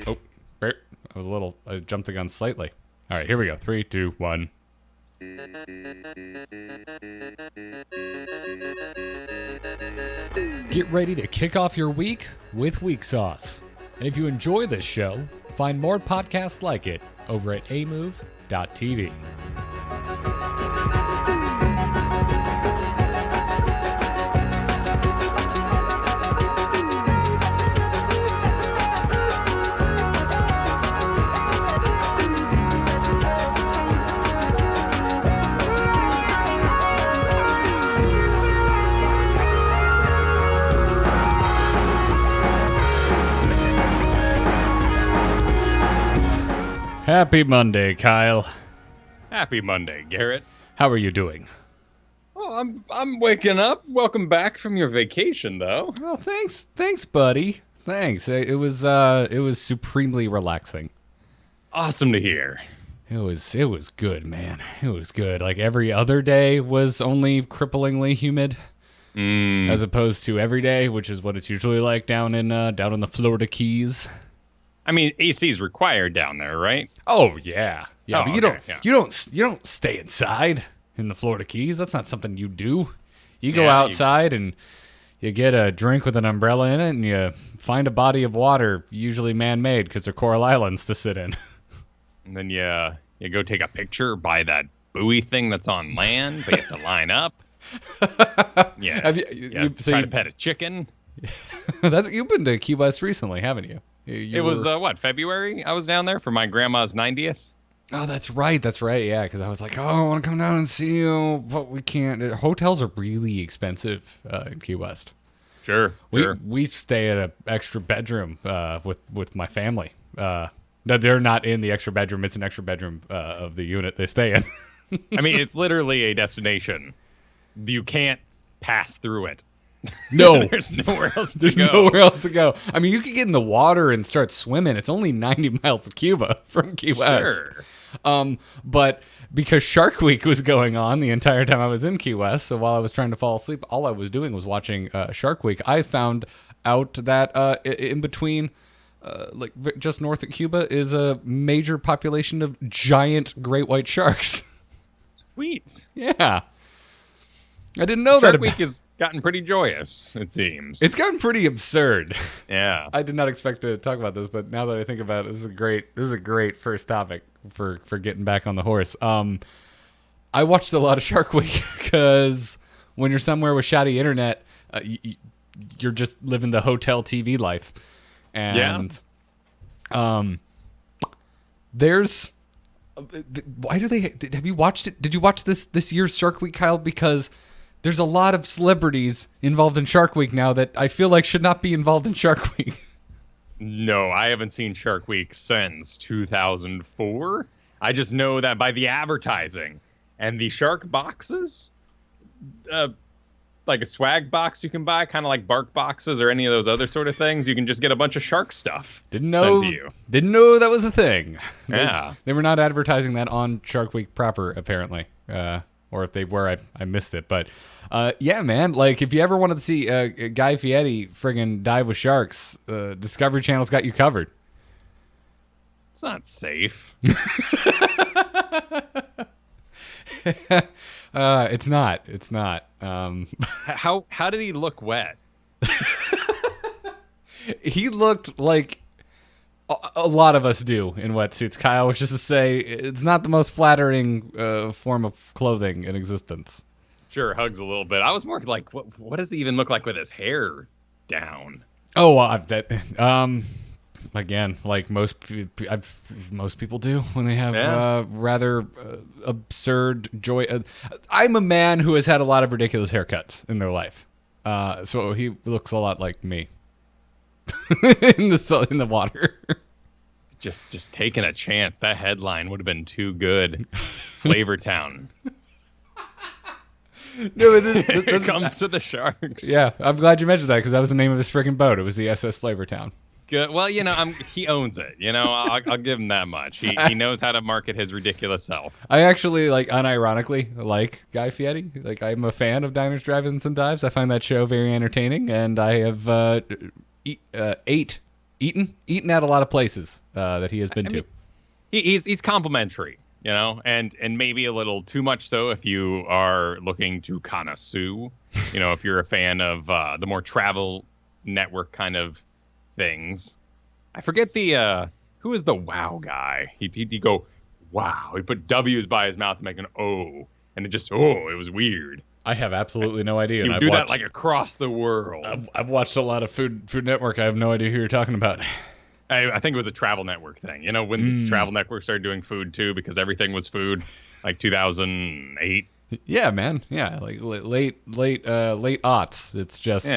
Oh, I jumped the gun slightly. All right, here we go. 3, 2, 1. Get ready to kick off your week with Weeksauce. And if you enjoy this show, find more podcasts like it over at amove.tv. Happy Monday, Kyle. Happy Monday, Garrett. How are you doing? Oh, I'm waking up. Welcome back from your vacation, though. Oh, thanks, buddy. Thanks. It was supremely relaxing. Awesome to hear. It was good, man. It was good. Like every other day was only cripplingly humid, as opposed to every day, which is what it's usually like down in the Florida Keys. I mean, AC is required down there, right? Oh yeah, yeah. Oh, But you don't stay inside in the Florida Keys. That's not something you do. You go outside and you get a drink with an umbrella in it, and you find a body of water, usually man-made, because they're coral islands to sit in. And then you go take a picture by that buoy thing that's on land, but you have to line up. Yeah. Try to pet a chicken. You've been to Key West recently, haven't you? It was, February? I was down there for my grandma's 90th. Oh, that's right. Yeah, because I was like, I want to come down and see you, but we can't. Hotels are really expensive in Key West. Sure. We stay at an extra bedroom with my family. No, they're not in the extra bedroom. It's an extra bedroom of the unit they stay in. I mean, it's literally a destination. You can't pass through it. No. There's nowhere else to There's go. nowhere else to go. I mean, you could get in the water and start swimming. It's only 90 miles to Cuba from Key West. Sure. But because Shark Week was going on the entire time I was in Key West, so while I was trying to fall asleep, all I was doing was watching Shark Week. I found out that in between, just north of Cuba, is a major population of giant great white sharks. Sweet. Yeah. I didn't know Shark that. Week has gotten pretty joyous, it seems. It's gotten pretty absurd. Yeah. I did not expect to talk about this, but now that I think about it, this is a great first topic for getting back on the horse. I watched a lot of Shark Week because when you're somewhere with shoddy internet, you're just living the hotel TV life. And there's why do they have you watched it? Did you watch this year's Shark Week, Kyle? Because there's a lot of celebrities involved in Shark Week now that I feel like should not be involved in Shark Week. No, I haven't seen Shark Week since 2004. I just know that by the advertising and the shark boxes, like a swag box you can buy, kind of like bark boxes or any of those other sort of things. You can just get a bunch of shark stuff sent to you. Didn't know that was a thing. Yeah. They were not advertising that on Shark Week proper, apparently. Or if they were, I missed it. But yeah, man, like if you ever wanted to see Guy Fieri friggin' dive with sharks, Discovery Channel's got you covered. It's not safe. It's not. How did he look wet? He looked like a lot of us do in wetsuits, Kyle, which is to say it's not the most flattering form of clothing in existence. Sure, hugs a little bit. I was more like, what does he even look like with his hair down? Oh, again, like most people do when they have rather absurd joy. I'm a man who has had a lot of ridiculous haircuts in their life, so he looks a lot like me in the water. Just taking a chance. That headline would have been too good. Flavor Town. No, this It comes to the sharks. Yeah, I'm glad you mentioned that because that was the name of his friggin' boat. It was the SS Flavortown. Good. Well, he owns it. I'll give him that much. He knows how to market his ridiculous self. I actually unironically like Guy Fieri. Like I'm a fan of Diners, Drive-Ins, and Dives. I find that show very entertaining, and I have ate eaten at a lot of places that he has been to. He's complimentary, and maybe a little too much so if you are looking to connoisseur. If you're a fan of the more travel network kind of things. I forget who is the wow guy. He'd go wow. He put W's by his mouth and make an O, and it was weird. I have absolutely no idea. You do that like across the world. I've watched a lot of Food Network. I have no idea who you're talking about. I think it was a Travel Network thing. When the Travel Network started doing food too, because everything was food, like 2008. Yeah, man. Yeah, like late aughts. It's just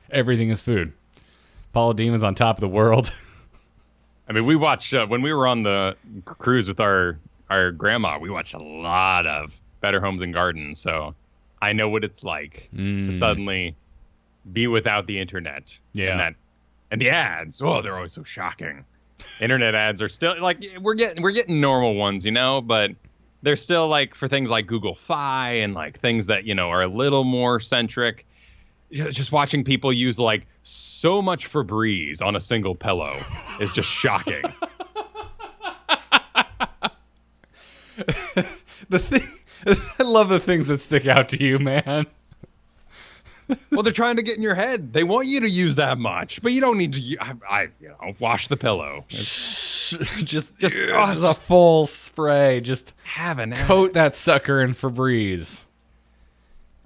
everything is food. Paula Dean is on top of the world. I mean, we watched when we were on the cruise with our grandma. We watched a lot of Better Homes and Gardens, so I know what it's like to suddenly be without the internet. Yeah. And the ads, they're always so shocking. Internet ads are still like we're getting normal ones, but they're still like for things like Google Fi and like things that are a little more centric. Just watching people use like so much Febreze on a single pillow is just shocking. I love the things that stick out to you, man. Well, they're trying to get in your head. They want you to use that much, but you don't need to. Wash the pillow. Just a full spray. Just coat that sucker in Febreze.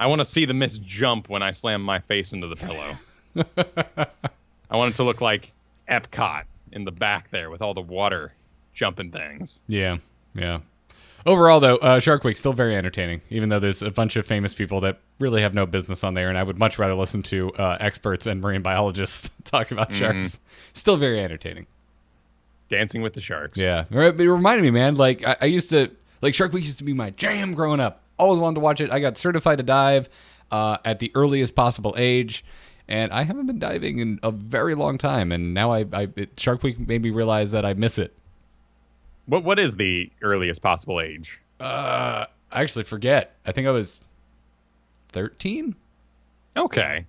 I want to see the mist jump when I slam my face into the pillow. I want it to look like Epcot in the back there with all the water jumping things. Yeah. Overall, though, Shark Week still very entertaining, even though there's a bunch of famous people that really have no business on there, and I would much rather listen to experts and marine biologists talk about sharks. Still very entertaining. Dancing with the sharks. Yeah. It reminded me, man, like I used to, like Shark Week used to be my jam growing up. Always wanted to watch it. I got certified to dive at the earliest possible age, and I haven't been diving in a very long time, and now Shark Week made me realize that I miss it. What is the earliest possible age? I actually forget. I think I was 13. Okay.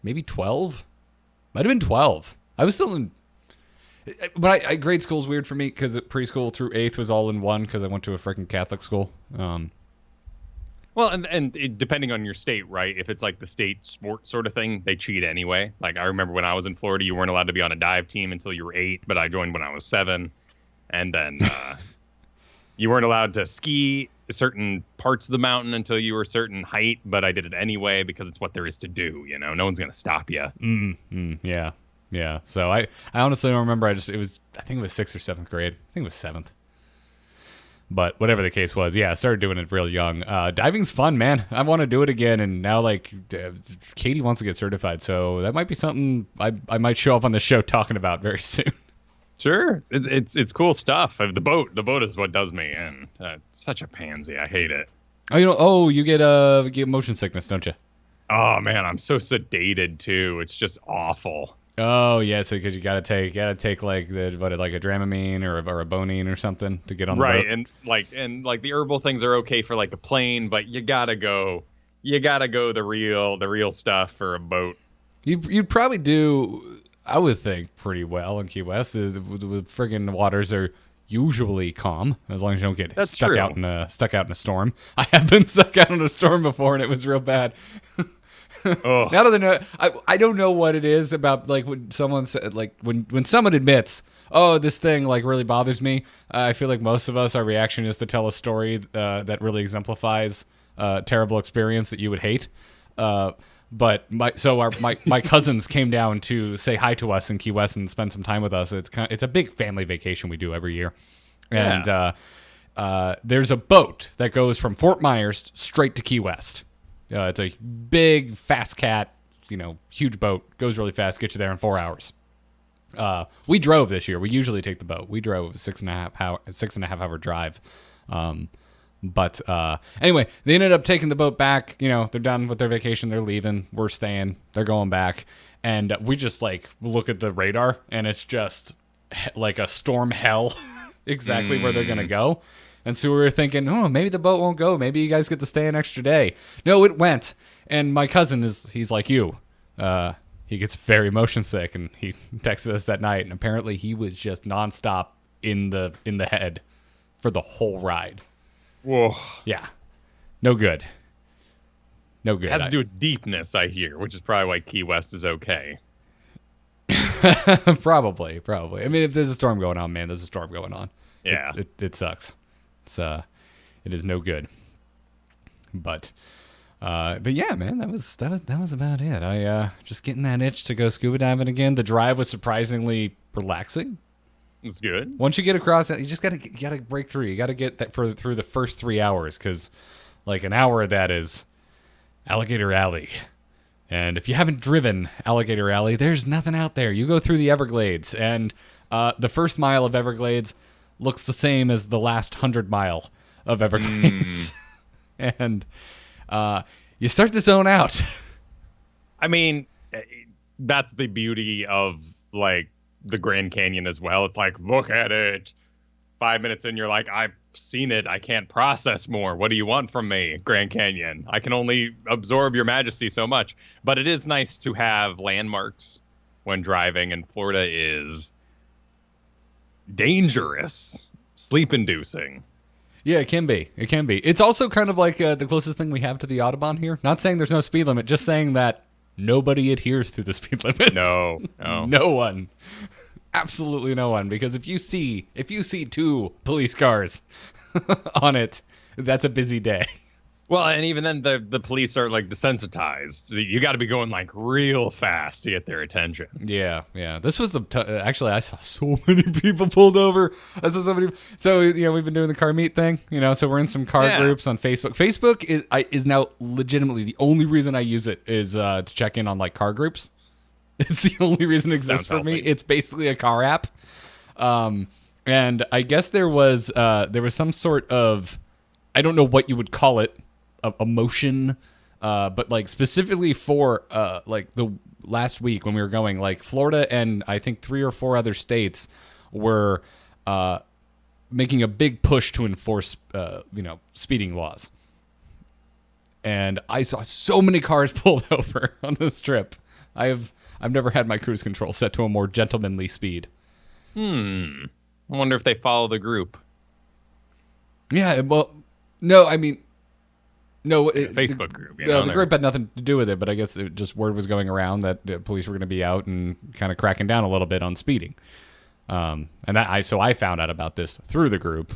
Maybe 12. Might have been 12. I was still in. But grade school is weird for me because preschool through 8th was all in one because I went to a freaking Catholic school. Well, and depending on your state, right? If it's like the state sport sort of thing, they cheat anyway. Like I remember when I was in Florida, you weren't allowed to be on a dive team until you were 8, but I joined when I was 7. And then you weren't allowed to ski certain parts of the mountain until you were a certain height, but I did it anyway because it's what there is to do. No one's gonna stop you. Yeah. So I honestly don't remember. I think it was 6th or 7th grade. I think it was 7th. But whatever the case was, I started doing it real young. Diving's fun, man. I want to do it again, and now like Katie wants to get certified, so that might be something I might show up on the show talking about very soon. Sure, it's cool stuff. The boat is what does me in. Such a pansy. I hate it. You get motion sickness, don't you? Oh man, I'm so sedated too. It's just awful. Oh yeah, so because you gotta take like a Dramamine or a Bonine or something to get on the boat. Right, and like the herbal things are okay for like a plane, but you gotta go the real stuff for a boat. You'd probably do, I would think, pretty well in Key West. The friggin' waters are usually calm as long as you don't get stuck out in a storm. I have been stuck out in a storm before, and it was real bad. Now that I know, I don't know what it is about, like when someone said, like when someone admits, oh, this thing like really bothers me. I feel like most of us, our reaction is to tell a story that really exemplifies a terrible experience that you would hate. But my cousins came down to say hi to us in Key West and spend some time with us. It's a big family vacation we do every year, and there's a boat that goes from Fort Myers straight to Key West. It's a big, fast cat, huge boat. Goes really fast, gets you there in 4 hours. We drove this year. We usually take the boat. We drove a 6.5 hour drive. But anyway, they ended up taking the boat back. They're done with their vacation. They're leaving. We're staying. They're going back. And we just like look at the radar, and it's just like a storm hell exactly where they're going to go. And so we were thinking, oh, maybe the boat won't go. Maybe you guys get to stay an extra day. No, it went. And my cousin he's like you. He he gets very motion sick, and he texted us that night, and apparently he was just nonstop in the head for the whole ride. Whoa. Yeah. No good. No good. It has to do with deepness, I hear, which is probably why Key West is okay. Probably. I mean, if there's a storm going on, man, there's a storm going on. Yeah. It sucks. It is no good. But yeah, man, that was about it. I just getting that itch to go scuba diving again. The drive was surprisingly relaxing. It's good. Once you get across it, you just gotta break through. You gotta get that through the first 3 hours, because like an hour of that is Alligator Alley. And if you haven't driven Alligator Alley, there's nothing out there. You go through the Everglades, and the first mile of Everglades looks the same as the last 100 mile of Everglades. And you start to zone out. I mean, that's the beauty of, like, the Grand Canyon as well. It's like, look at it. 5 minutes in, you're like, I've seen it. I can't process more. What do you want from me, Grand Canyon? I can only absorb your majesty so much. But it is nice to have landmarks when driving, and Florida is dangerous, sleep-inducing. Yeah, it can be. It's also kind of like the closest thing we have to the Audubon here. Not saying there's no speed limit, just saying that nobody adheres to the speed limit. No. No one. Absolutely no one. Because if you see 2 police cars on it, that's a busy day. Well, and even then, the police are, like, desensitized. You got to be going, like, real fast to get their attention. Yeah. This was actually, I saw so many people pulled over. So, we've been doing the car meet thing, so we're in some car groups on Facebook. Facebook is now legitimately the only reason I use it is to check in on, like, car groups. It's the only reason it exists for me. It's basically a car app. And I guess there was some sort of, I don't know what you would call it, a motion, but like specifically for like the last week when we were going, like Florida and I think 3 or 4 other states were making a big push to enforce speeding laws. And I saw so many cars pulled over on this trip. I've never had my cruise control set to a more gentlemanly speed. I wonder if they follow the group. Yeah, well, no, I mean, no. Facebook group. The group had nothing to do with it, but I guess word was going around that the police were going to be out and kind of cracking down a little bit on speeding. So I found out about this through the group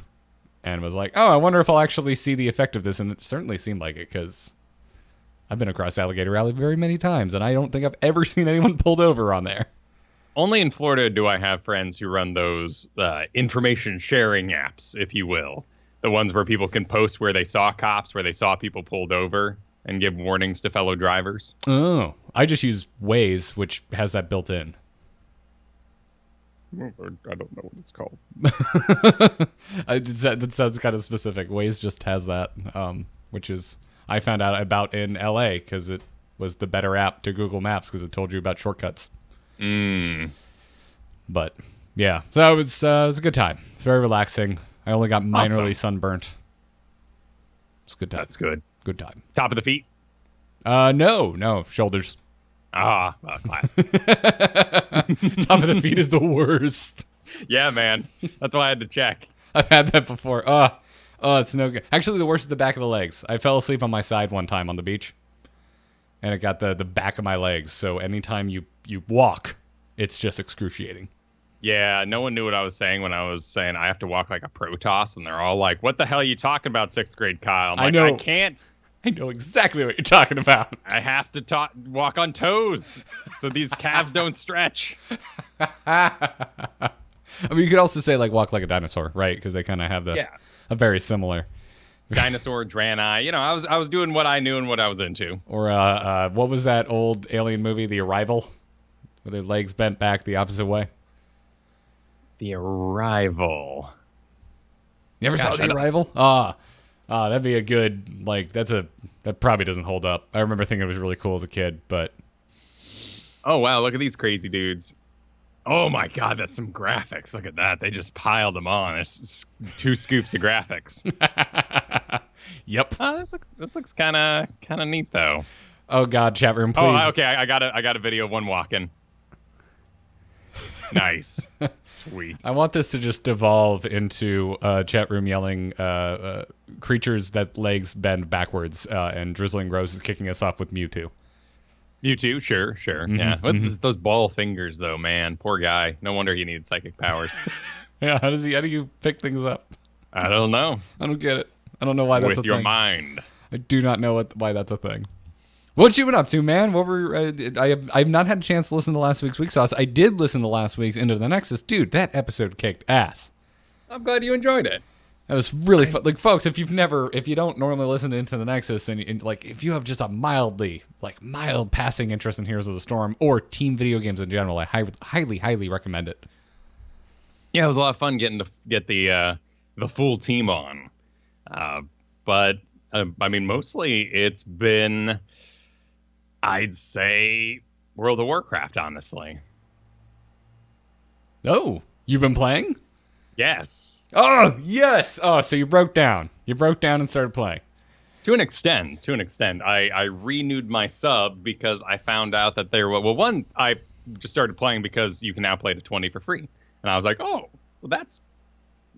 and was like, oh, I wonder if I'll actually see the effect of this. And it certainly seemed like it, because I've been across Alligator Alley very many times, and I don't think I've ever seen anyone pulled over on there. Only in Florida do I have friends who run those information sharing apps, if you will. The ones where people can post where they saw cops, where they saw people pulled over, and give warnings to fellow drivers. Oh, I just use Waze, which has that built in. I don't know what it's called. That sounds kind of specific. Waze just has that, which is I found out about in LA because it was the better app to Google Maps because it told you about shortcuts. But yeah, so it was a good time. It's very relaxing. I only got minorly sunburnt. It's a good time. That's good. Good time. Top of the feet? No, shoulders. Class. Top of the feet is the worst. Yeah, man. That's why I had to check. I've had that before. It's no good. Actually, the worst is the back of the legs. I fell asleep on my side one time on the beach, and it got the back of my legs. So anytime you walk, it's just excruciating. Yeah, no one knew what I was saying when I was saying I have to walk like a Protoss, and they're all like, what the hell are you talking about, 6th grade Kyle? I'm like, I know. I can't. I know exactly what you're talking about. I have to walk on toes so these calves don't stretch. I mean, you could also say, like, walk like a dinosaur, right? Because they kind of have a very similar. Dinosaur, Draenei. I was doing what I knew and what I was into. Or what was that old alien movie, The Arrival? Where their legs bent back the opposite way. The Arrival. You ever saw The Arrival? That'd be a good, like, that probably doesn't hold up. I remember thinking it was really cool as a kid, but. Oh, wow, look at these crazy dudes. Oh, my God, that's some graphics. Look at that. They just piled them on. It's 2 scoops of graphics. Yep. This looks kind of neat, though. Oh God, chat room, please. Oh, okay. I got a video of one walking. Nice. Sweet. I want this to just devolve into chat room yelling creatures that legs bend backwards, and Drizzling Rose is kicking us off with Mewtwo. Mewtwo, sure. Yeah. Those ball fingers, though, man. Poor guy. No wonder he needed psychic powers. Yeah, how do you pick things up? I don't know. I don't get it. I don't know why that's a thing. With your mind. I do not know why that's a thing. What you been up to, man? What were I've not had a chance to listen to last week's Weeksauce. I did listen to last week's Into the Nexus. Dude, that episode kicked ass. I'm glad you enjoyed it. That was really fun. Like, folks, if you don't normally listen to Into the Nexus, and like if you have just a mild passing interest in Heroes of the Storm or team video games in general, I highly recommend it. Yeah, it was a lot of fun getting to get the full team on. But I mean, mostly it's been, I'd say, World of Warcraft, honestly. Oh, you've been playing? Yes. Oh, yes. Oh, so you broke down. You broke down and started playing. To an extent. I renewed my sub because I found out that I just started playing because you can now play to 20 for free. And I was like, oh, well,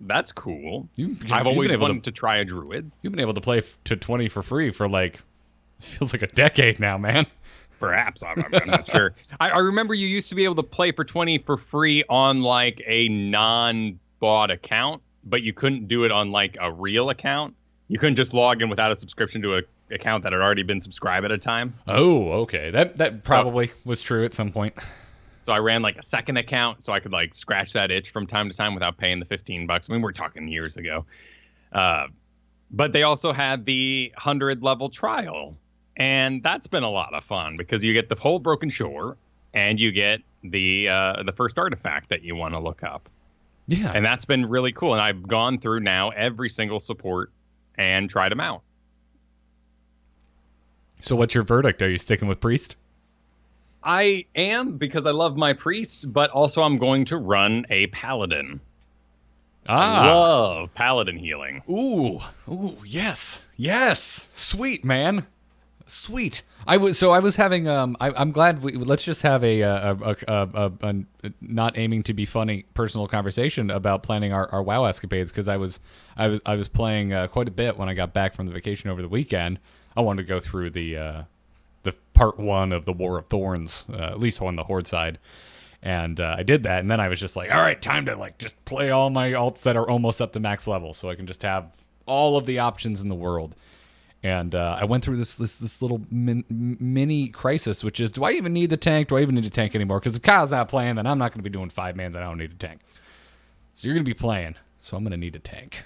that's cool. I've always wanted to try a druid. You've been able to play to 20 for free for feels like a decade now, man. Perhaps. I'm not sure. I remember you used to be able to play for 20 for free on like a non-bought account, but you couldn't do it on like a real account. You couldn't just log in without a subscription to an account that had already been subscribed at a time. Oh, okay. That probably was true at some point. So I ran like a second account so I could like scratch that itch from time to time without paying the $15. I mean, we're talking years ago. But they also had the 100 level trial. And that's been a lot of fun because you get the whole Broken Shore and you get the first artifact that you want to look up. Yeah. And that's been really cool. And I've gone through now every single support and tried them out. So what's your verdict? Are you sticking with Priest? I am, because I love my Priest, but also I'm going to run a Paladin. I love Paladin healing. Ooh, yes. Sweet, man. Sweet. I was having I'm glad let's just have a not aiming to be funny personal conversation about planning our WoW escapades, because I was playing quite a bit when I got back from the vacation over the weekend. I wanted to go through the part 1 of the War of Thorns, at least on the Horde side. And I did that, and then I was just like, all right, time to just play all my alts that are almost up to max level so I can just have all of the options in the world. And I went through this little mini crisis, which is, do I even need the tank? Do I even need a tank anymore? Because if Kyle's not playing, then I'm not going to be doing 5-mans and I don't need a tank. So you're going to be playing, so I'm going to need a tank.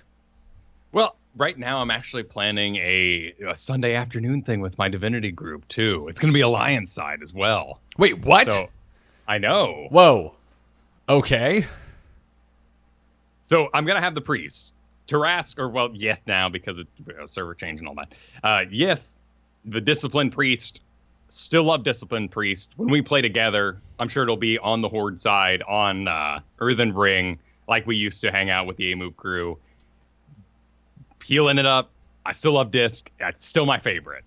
Well, right now I'm actually planning a Sunday afternoon thing with my Divinity group, too. It's going to be Alliance side as well. Wait, what? So, I know. Whoa. Okay. So I'm going to have the Priest. Tarask, Yeth now, because it's server change and all that. Yeth, the Disciplined Priest, still love Disciplined Priest. When we play together, I'm sure it'll be on the Horde side, on Earthen Ring, like we used to hang out with the AMOOP crew. Healing it up. I still love Disc. It's still my favorite.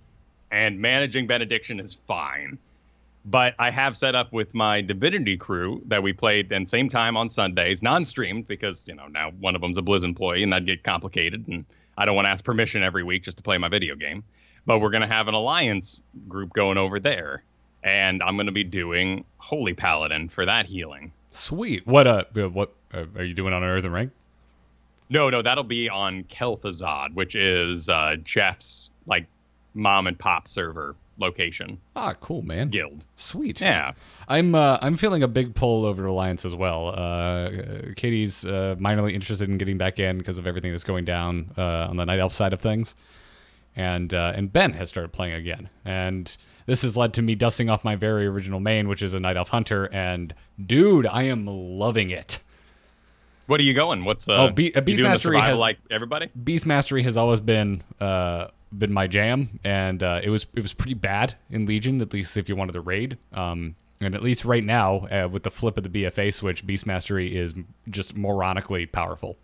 And managing Benediction is fine. But I have set up with my Divinity crew that we played at the same time on Sundays, non-streamed, because, now one of them's a Blizz employee, and that'd get complicated, and I don't want to ask permission every week just to play my video game. But we're going to have an Alliance group going over there, and I'm going to be doing Holy Paladin for that healing. Sweet. What are you doing on Earthen Ring? No, that'll be on Kel'Thuzad, which is Jeff's, mom and pop server location. Ah, cool, man. Guild. Sweet. Yeah. I'm feeling a big pull over to Alliance as well. Katie's minorly interested in getting back in because of everything that's going down on the Night Elf side of things. And Ben has started playing again. And this has led to me dusting off my very original main, which is a Night Elf Hunter. And dude, I am loving it. What are you going? What's Beast Mastery has, like everybody? Beast Mastery has always been my jam, and it was pretty bad in Legion, at least if you wanted to raid. And at least right now, with the flip of the BFA switch, Beast Mastery is just moronically powerful.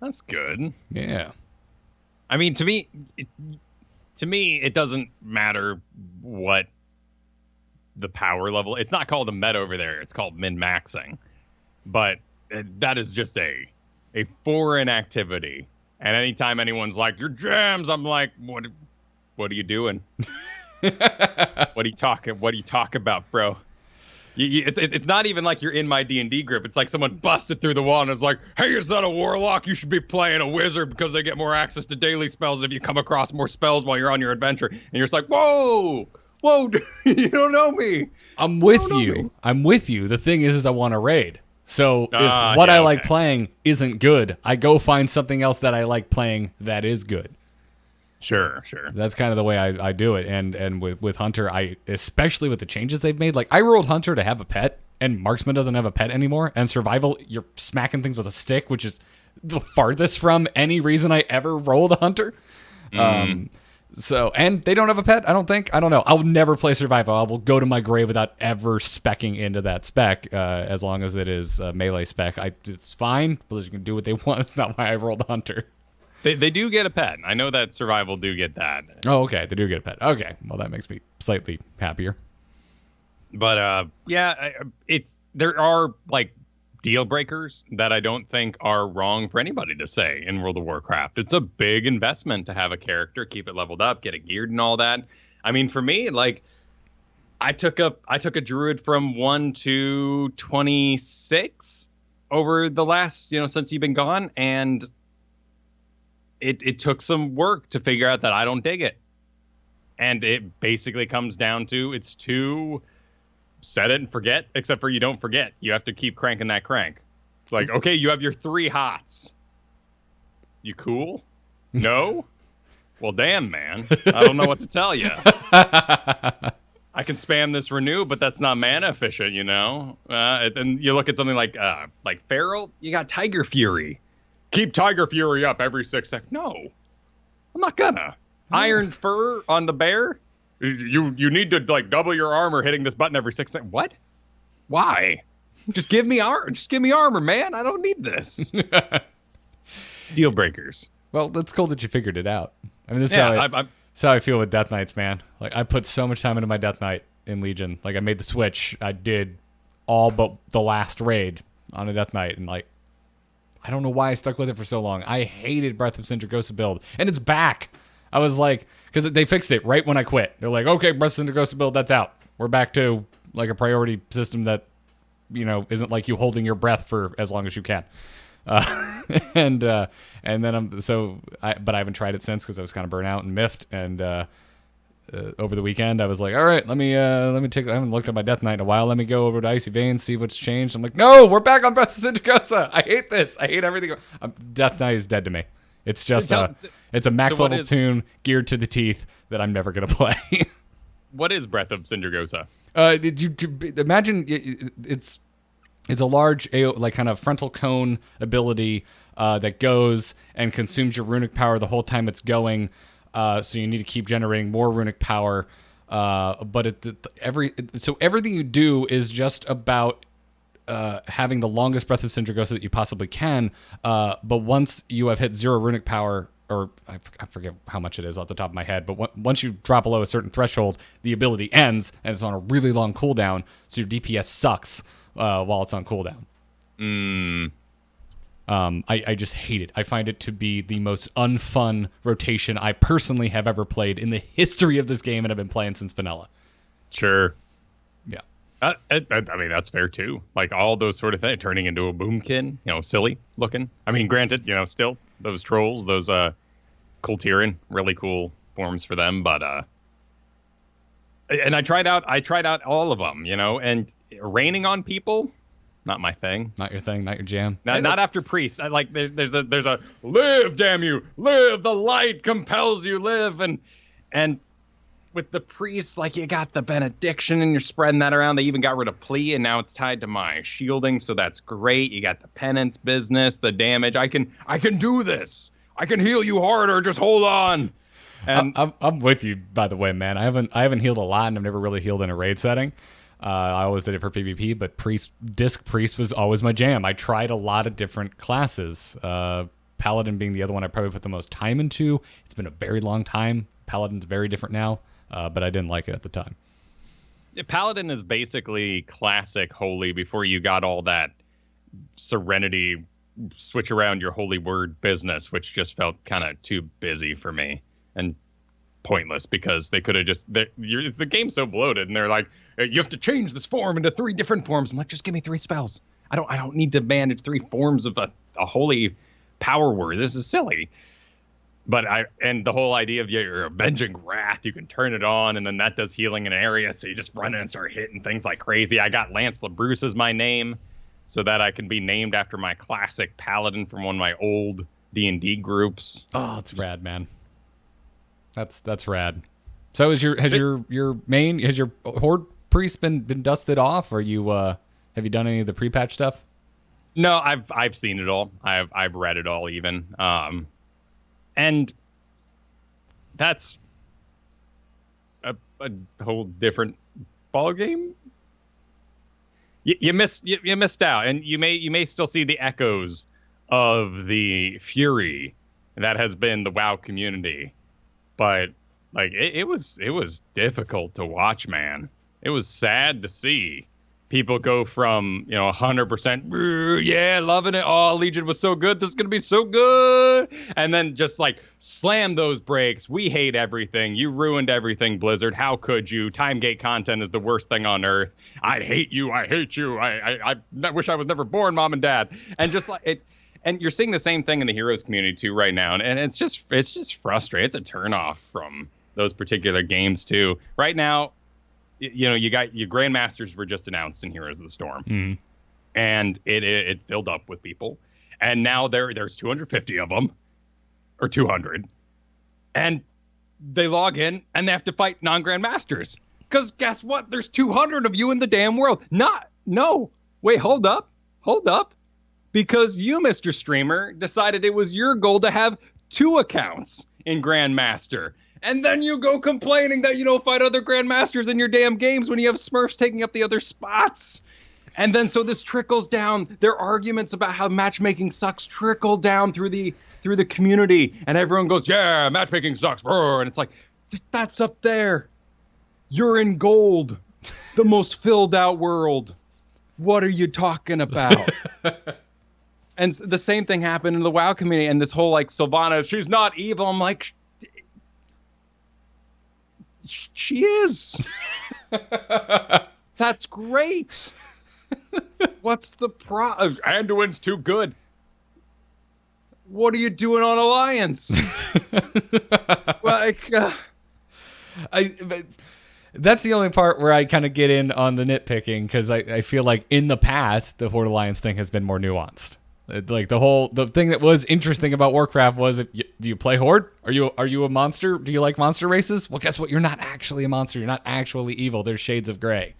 That's good. Yeah. I mean, to me, to me, it doesn't matter what the power level. It's not called a meta over there. It's called min-maxing. But that is just a foreign activity. And anytime anyone's like, your jams, I'm like, what are you doing? What are you talking about, bro? It's not even like you're in my D&D group. It's like someone busted through the wall and is like, hey, is that a warlock? You should be playing a wizard because they get more access to daily spells if you come across more spells while you're on your adventure. And you're just like, whoa, you don't know me. I'm with you. I'm with you. The thing is I want to raid. So if what I like playing isn't good, I go find something else that I like playing that is good. Sure. That's kind of the way I do it. And with Hunter, especially with the changes they've made, like I rolled Hunter to have a pet, and Marksman doesn't have a pet anymore. And Survival, you're smacking things with a stick, which is the farthest from any reason I ever rolled a Hunter. So, and they don't have a pet, I don't think. I don't know. I'll never play Survival. I will go to my grave without ever specking into that spec, as long as it is a melee spec. It's fine. Blizzard can do what they want. It's not why I rolled the Hunter. They do get a pet. I know that Survival do get that. Oh, okay. They do get a pet. Okay. Well, that makes me slightly happier. But, there are, like, deal breakers that I don't think are wrong for anybody to say in World of Warcraft. It's a big investment to have a character, keep it leveled up, get it geared and all that. I mean, for me, like, I took a druid from 1 to 26 over the last, since you've been gone, and it took some work to figure out that I don't dig it. And it basically comes down to it's too set it and forget, except for you don't forget. You have to keep cranking that crank. It's like, okay, you have your 3 hots. You cool? No? Well, damn, man. I don't know what to tell you. I can spam this renew, but that's not mana efficient, And you look at something like Feral, you got Tiger Fury. Keep Tiger Fury up every 6 seconds. No, I'm not gonna. Iron Fur on the bear. You need to like double your armor hitting this button every 6 seconds. What? Why? Just give me armor, man. I don't need this. Deal breakers. Well, that's cool that you figured it out. I mean, this is how I feel with Death Knights, man. Like I put so much time into my Death Knight in Legion. Like I made the switch. I did all but the last raid on a Death Knight, and like I don't know why I stuck with it for so long. I hated Breath of Sindragosa build, and it's back. I was like, because they fixed it right when I quit. They're like, okay, Breath of Sindragosa build, that's out. We're back to like a priority system that, isn't like you holding your breath for as long as you can. And then but I haven't tried it since because I was kind of burnt out and miffed. And over the weekend, I was like, all right, let me take. I haven't looked at my Death Knight in a while. Let me go over to Icy Veins, see what's changed. I'm like, no, we're back on Breath of Sindragosa. I hate this. I hate everything. Death Knight is dead to me. It's just it's a max level tune geared to the teeth that I'm never gonna play. What is Breath of Sindragosa? Did you imagine it's a large like kind of frontal cone ability that goes and consumes your runic power the whole time it's going. So you need to keep generating more runic power. But everything you do is just about having the longest Breath of Sindragosa that you possibly can. But once you have hit 0 runic power, or I forget how much it is off the top of my head, but once you drop below a certain threshold, the ability ends, and it's on a really long cooldown, so your DPS sucks while it's on cooldown. I just hate it. I find it to be the most unfun rotation I personally have ever played in the history of this game, and I've been playing since vanilla. Sure. Yeah. I mean, that's fair too. Like all those sort of things, turning into a boomkin, silly looking. I mean, granted, still those trolls, those Kultiran, really cool forms for them. But and I tried out all of them, and raining on people, not my thing. Not your thing. Not your jam. Not after priests. I like there's a live, damn you, live. The light compels you, live, and. With the priests, like you got the benediction and you're spreading that around. They even got rid of plea and now it's tied to my shielding, so that's great. You got the penance business, the damage. I can do this. I can heal you harder. Just hold on. And I'm with you, by the way, man. I haven't healed a lot, and I've never really healed in a raid setting. I always did it for PvP, but disc priest was always my jam. I tried a lot of different classes. Paladin being the other one I probably put the most time into. It's been a very long time. Paladin's very different now, but I didn't like it at the time. Paladin is basically classic holy before you got all that Serenity switch around your holy word business, which just felt kind of too busy for me and pointless because they could have just the game's so bloated and they're like, you have to change this form into 3 different forms. I'm like, just give me 3 spells. I don't need to manage 3 forms of a holy power word. This is silly. But the whole idea of your avenging wrath, you can turn it on and then that does healing in an area, so you just run in and start hitting things like crazy. I got Lance LaBruce as my name so that I can be named after my classic paladin from one of my old D&D groups. Oh, it's rad, man. That's rad. So has your horde priest been dusted off, or have you done any of the pre-patch stuff? No, I've seen it all. I've read it all even. And that's a whole different ball game. You missed out, and you may still see the echoes of the fury that has been the WoW community. But like it was difficult to watch, man. It was sad to see people go from 100%, yeah, loving it. Oh, Legion was so good. This is gonna be so good, and then just like slam those brakes. We hate everything. You ruined everything, Blizzard. How could you? Timegate content is the worst thing on earth. I hate you. I hate you. I wish I was never born, Mom and Dad. And just like it. And you're seeing the same thing in the Heroes community too right now, and it's just frustrating. It's a turnoff from those particular games too. Right now, you got your Grandmasters were just announced in Heroes of the Storm, and it filled up with people, and now there's 250 of them, or 200, and they log in and they have to fight non-Grandmasters because guess what? There's 200 of you in the damn world. Wait, hold up. Because you, Mr. Streamer, decided it was your goal to have 2 accounts in Grandmaster. And then you go complaining that you don't fight other Grandmasters in your damn games when you have Smurfs taking up the other spots. And then so this trickles down. Their arguments about how matchmaking sucks trickle down through the community. And everyone goes, yeah, matchmaking sucks. And it's like, that's up there. You're in gold. The most filled out world. What are you talking about? And the same thing happened in the WoW community, and this whole like Sylvana, she's not evil. I'm like, she is. That's great. What's the problem? Anduin's too good. What are you doing on Alliance? That's the only part where I kind of get in on the nitpicking, because I feel like in the past the Horde Alliance thing has been more nuanced. Like the thing that was interesting about Warcraft was, do you play Horde? Are you a monster? Do you like monster races? Well, guess what? You're not actually a monster. You're not actually evil. There's shades of gray.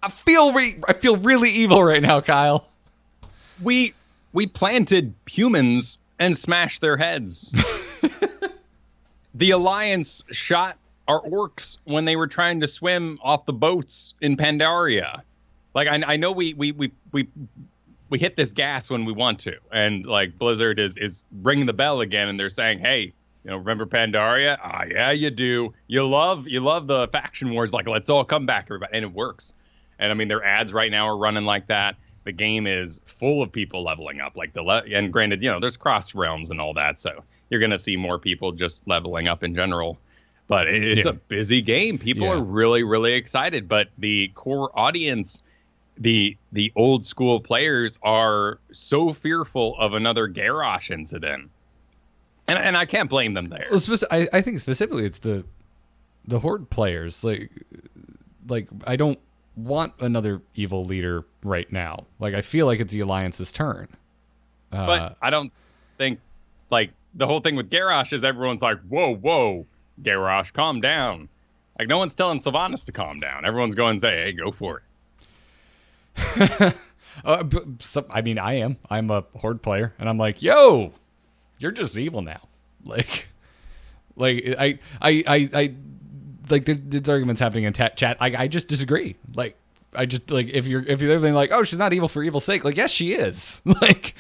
I feel really evil right now, Kyle. We planted humans and smashed their heads. The Alliance shot our orcs when they were trying to swim off the boats in Pandaria. Like I know we hit this gas when we want to, and like Blizzard is ringing the bell again, and they're saying, hey, remember Pandaria? Ah, yeah, you do. You love the faction wars. Like, let's all come back, everybody, and it works. And I mean, their ads right now are running like that. The game is full of people leveling up. And granted, there's cross realms and all that, so you're gonna see more people just leveling up in general. But it's a busy game. People are really, really excited. But the core audience, the old school players, are so fearful of another Garrosh incident, and I can't blame them there. Well, I think specifically it's the Horde players. Like I don't want another evil leader right now. Like I feel like it's the Alliance's turn. But I don't think like the whole thing with Garrosh is everyone's like, whoa, Garrosh, calm down. Like no one's telling Sylvanas to calm down. Everyone's going to say, hey, go for it. I mean, I'm a Horde player, and I'm like, yo, you're just evil now. Like I like there's arguments happening in chat. I just disagree. Like I just like if you're thinking like, oh, she's not evil for evil's sake. Like, yes, she is. Like,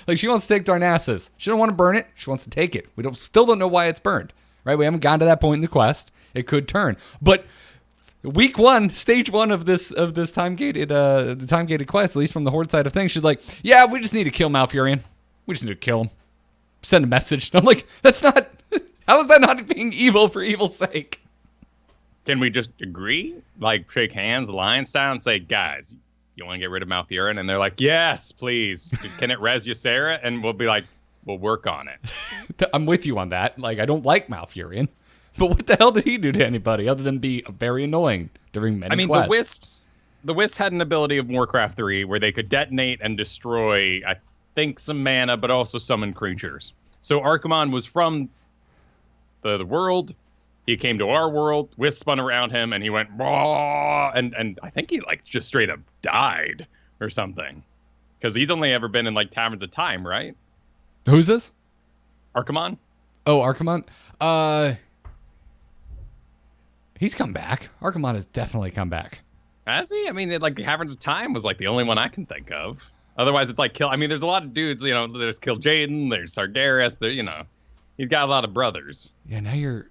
like she wants to take Darnassus. She don't want to burn it. She wants to take it. We still don't know why it's burned. Right? We haven't gotten to that point in the quest. It could turn, but week 1, stage 1 of this time gated quest, at least from the Horde side of things, she's like, yeah, we just need to kill Malfurion. We just need to kill him. Send a message. And I'm like, that's not. How is that not being evil for evil's sake? Can we just agree, like shake hands, alliance style, and say, guys, you want to get rid of Malfurion? And they're like, yes, please. Can it res Ysera? And we'll be like, we'll work on it. I'm with you on that. Like, I don't like Malfurion, but what the hell did he do to anybody other than be very annoying during many quests? The Wisps had an ability of Warcraft 3 where they could detonate and destroy, I think, some mana, but also summon creatures. So Archimonde was from the world. He came to our world. Wisp spun around him, and he went, and I think he like just straight up died or something, because he's only ever been in like Taverns of Time, right? Who's this? Archimonde. Oh, Archimonde. He's come back. Archimonde has definitely come back. Has he? I mean, like Taverns of Time was like the only one I can think of. Otherwise, it's like kill. I mean, there's a lot of dudes. You know, there's Kil'jaeden, there's Sargeras. There, you know, he's got a lot of brothers. Yeah. Now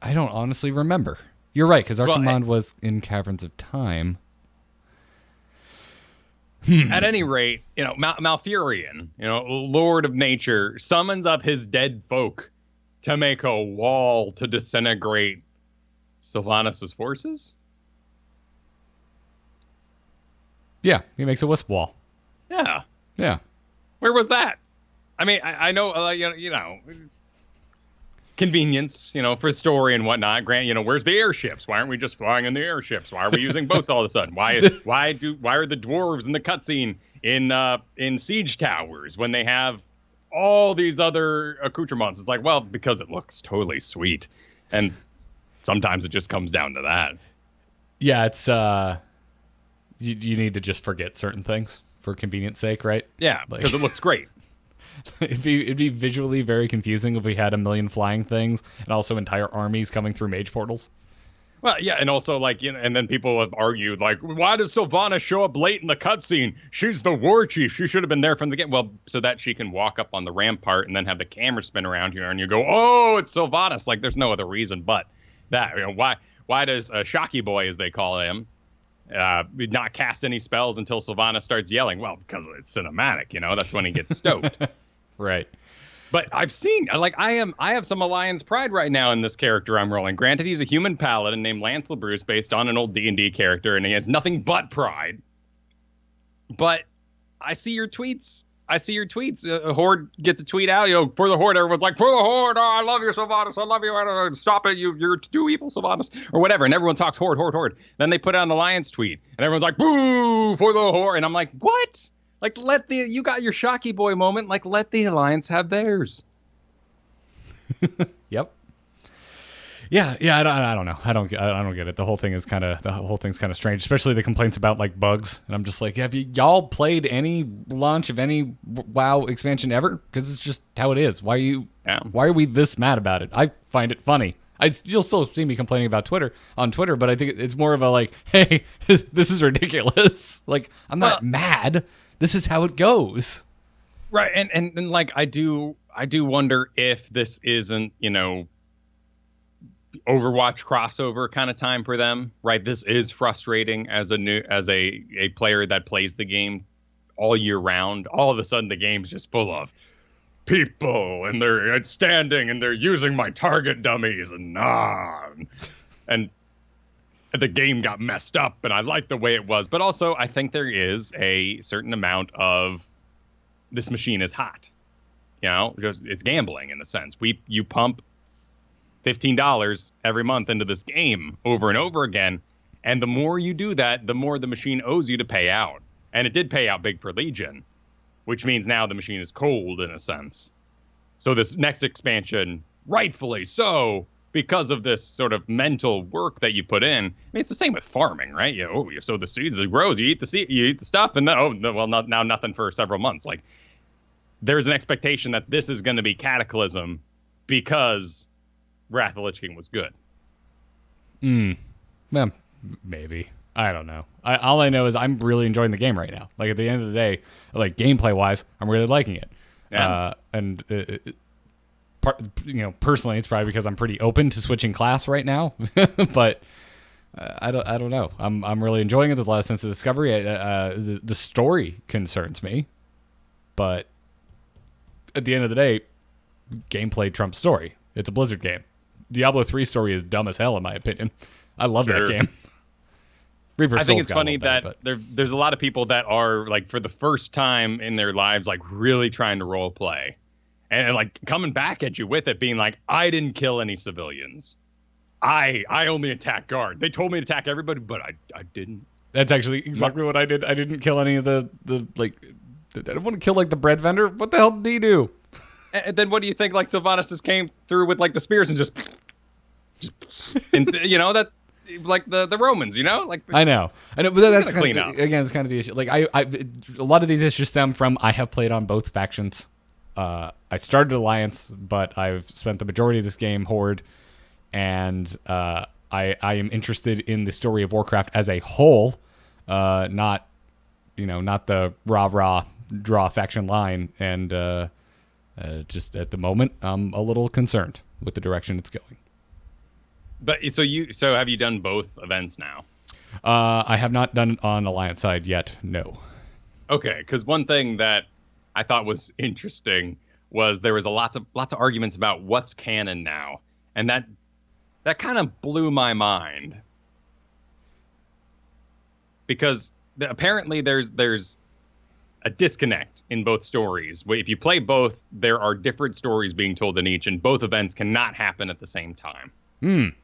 I don't honestly remember. You're right, because Archimonde was in Caverns of Time. At any rate, you know, Malfurion, you know, Lord of Nature, summons up his dead folk to make a wall to disintegrate Sylvanas' forces? Yeah, he makes a wisp wall. Yeah. Yeah. Where was that? I mean, I know, you know, convenience, you know, for story and whatnot. Grant, you know, where's the airships? Why aren't we just flying in the airships? Why are we using boats all of a sudden? Why are the dwarves in the cutscene in siege towers when they have all these other accoutrements? It's like, well, because it looks totally sweet, and sometimes it just comes down to that. Yeah, it's you need to just forget certain things for convenience sake, right? Yeah, because it looks great. It'd be visually very confusing if we had a million flying things and also entire armies coming through mage portals. Well, yeah, and also, like, you know, and then people have argued, like, why does Sylvanas show up late in the cutscene? She's the war chief. She should have been there from the beginning. Well, so that she can walk up on the rampart and then have the camera spin around here, and you go, oh, it's Sylvanas. Like, there's no other reason but that. You know, why does Shocky Boy, as they call him, not cast any spells until Sylvanas starts yelling? Well, because it's cinematic, you know? That's when he gets stoked. Right. But I've seen, like, I have some Alliance pride right now in this character I'm rolling. Granted, he's a human paladin named Lance LeBruce based on an old D&D character, and he has nothing but pride. But I see your tweets. Horde gets a tweet out, you know, for the Horde. Everyone's like, for the Horde, oh, I love you, Sylvanas. I love you. Stop it. You're too evil, Sylvanas. Or whatever. And everyone talks Horde. Then they put out an Alliance tweet, and everyone's like, boo, for the Horde. And I'm like, what? Like, you got your Shocky Boy moment. Like, let the Alliance have theirs. Yep. Yeah. I don't know. I don't get it. The whole thing's kind of strange, especially the complaints about like bugs. And I'm just like, have y'all played any launch of any WoW expansion ever? Because it's just how it is. Why are we this mad about it? I find it funny. You'll still see me complaining about on Twitter, but I think it's more of a like, hey, this is ridiculous. Like, I'm not mad. This is how it goes. Right. And like, I do wonder if this isn't, you know, Overwatch crossover kind of time for them, right? This is frustrating as a player that plays the game all year round. All of a sudden the game's just full of people and they're standing and they're using my target dummies and the game got messed up, and I like the way it was. But also, I think there is a certain amount of this machine is hot. You know, just it's gambling in a sense. You pump $15 every month into this game over and over again, and the more you do that, the more the machine owes you to pay out. And it did pay out big for Legion, which means now the machine is cold in a sense. So this next expansion, rightfully so, because of this sort of mental work that you put in. I mean, it's the same with farming, right? You sow the seeds, it grows. You eat the stuff, and then now nothing for several months. Like, there's an expectation that this is going to be Cataclysm because Wrath of the Lich King was good. well, maybe. I don't know. All I know is I'm really enjoying the game right now. Like, at the end of the day, like, gameplay wise, I'm really liking it. Yeah. Personally, it's probably because I'm pretty open to switching class right now. But I don't know. I'm really enjoying it. There's a lot of sense of discovery. The story concerns me, but at the end of the day, gameplay trumps story. It's a Blizzard game. Diablo 3 story is dumb as hell, in my opinion. I love that game. I think it's funny that there's a lot of people that are, like, for the first time in their lives, like, really trying to role play. And, like, coming back at you with it, being like, I didn't kill any civilians. I only attacked guard. They told me to attack everybody, but I didn't. That's actually exactly what I did. I didn't kill any of the like, I don't want to kill, like, the bread vendor. What the hell did he do? And then what do you think, like, Sylvanas just came through with, like, the spears and just and, that, like, the Romans, like, I know, but that's clean up. Again, it's kind of the issue. Like, a lot of these issues stem from I have played on both factions. I started Alliance, but I've spent the majority of this game Horde, and I am interested in the story of Warcraft as a whole, not the rah draw faction line, and just at the moment I'm a little concerned with the direction it's going. But so have you done both events now? I have not done it on Alliance side yet. No. Okay, because one thing that I thought was interesting was there was lots of arguments about what's canon now, and that kind of blew my mind, because apparently there's a disconnect in both stories. If you play both, there are different stories being told in each, and both events cannot happen at the same time.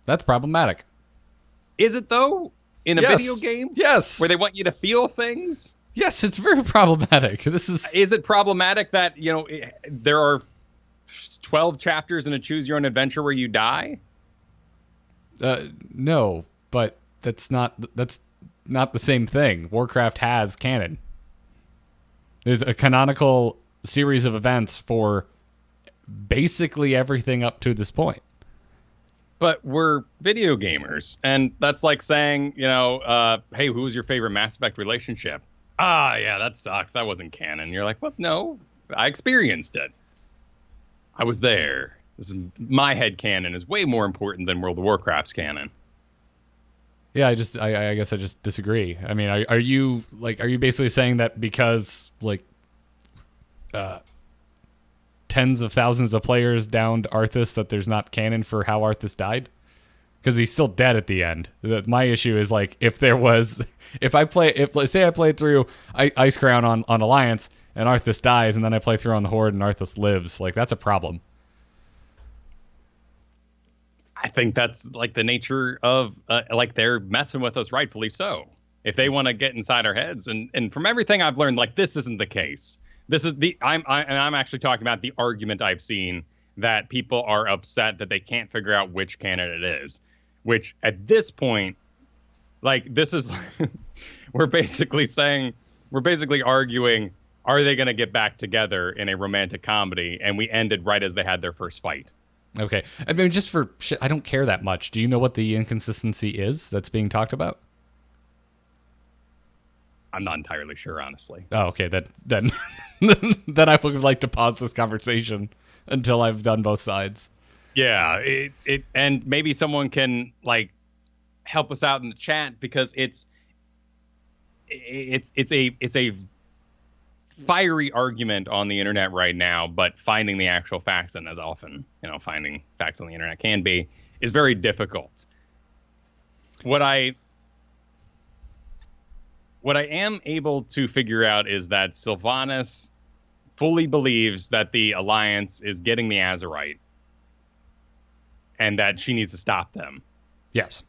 That's problematic. Is it, though? In a video game? Yes. Where they want you to feel things? Yes, it's very problematic. Is it problematic that, there are 12 chapters in a choose your own adventure where you die? No, but that's not the same thing. Warcraft has canon. There's a canonical series of events for basically everything up to this point. But we're video gamers, and that's like saying, hey, who was your favorite Mass Effect relationship? Yeah, that sucks. That wasn't canon. You're like, well, no, I experienced it. I was there. My head canon is way more important than World of Warcraft's canon. Yeah, I guess I just disagree. I mean, are you basically saying that because, like, tens of thousands of players downed Arthas, that there's not canon for how Arthas died? Because he's still dead at the end. My issue is, like, say I played through Ice Crown on Alliance and Arthas dies, and then I play through on the Horde and Arthas lives, like, that's a problem. I think that's, like, the nature of, like, they're messing with us, rightfully so. If they want to get inside our heads, and from everything I've learned, like, this isn't the case. This is I'm actually talking about the argument I've seen that people are upset that they can't figure out which canon it is, which at this point, like, this is, we're basically arguing, are they going to get back together in a romantic comedy? And we ended right as they had their first fight. Okay. I mean, just for shit, I don't care that much. Do you know what the inconsistency is that's being talked about? I'm not entirely sure, honestly. Oh, okay. Then then I would like to pause this conversation until I've done both sides. Yeah, it and maybe someone can, like, help us out in the chat, because it's a fiery argument on the internet right now, but finding the actual facts, and as often, finding facts on the internet can be, is very difficult. What I am able to figure out is that Sylvanas fully believes that the Alliance is getting the Azeroth, and that she needs to stop them. Yes.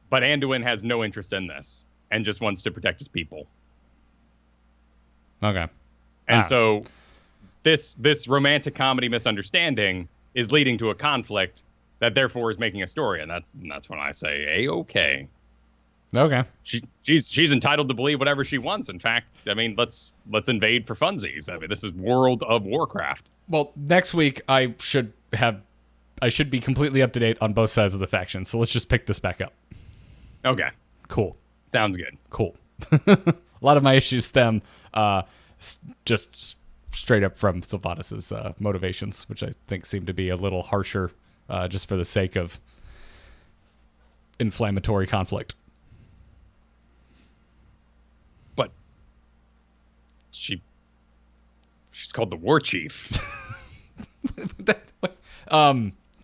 But Anduin has no interest in this, and just wants to protect his people. Okay. And so this romantic comedy misunderstanding is leading to a conflict that therefore is making a story, and that's when I say A-okay. Okay. She's entitled to believe whatever she wants. In fact, I mean, let's invade for funsies. I mean, this is World of Warcraft. Well, next week I should have should be completely up to date on both sides of the faction. So let's just pick this back up. Okay. Cool. Sounds good. Cool. A lot of my issues stem just straight up from Sylvanas' motivations, which I think seem to be a little harsher just for the sake of inflammatory conflict. But she's called the war chief.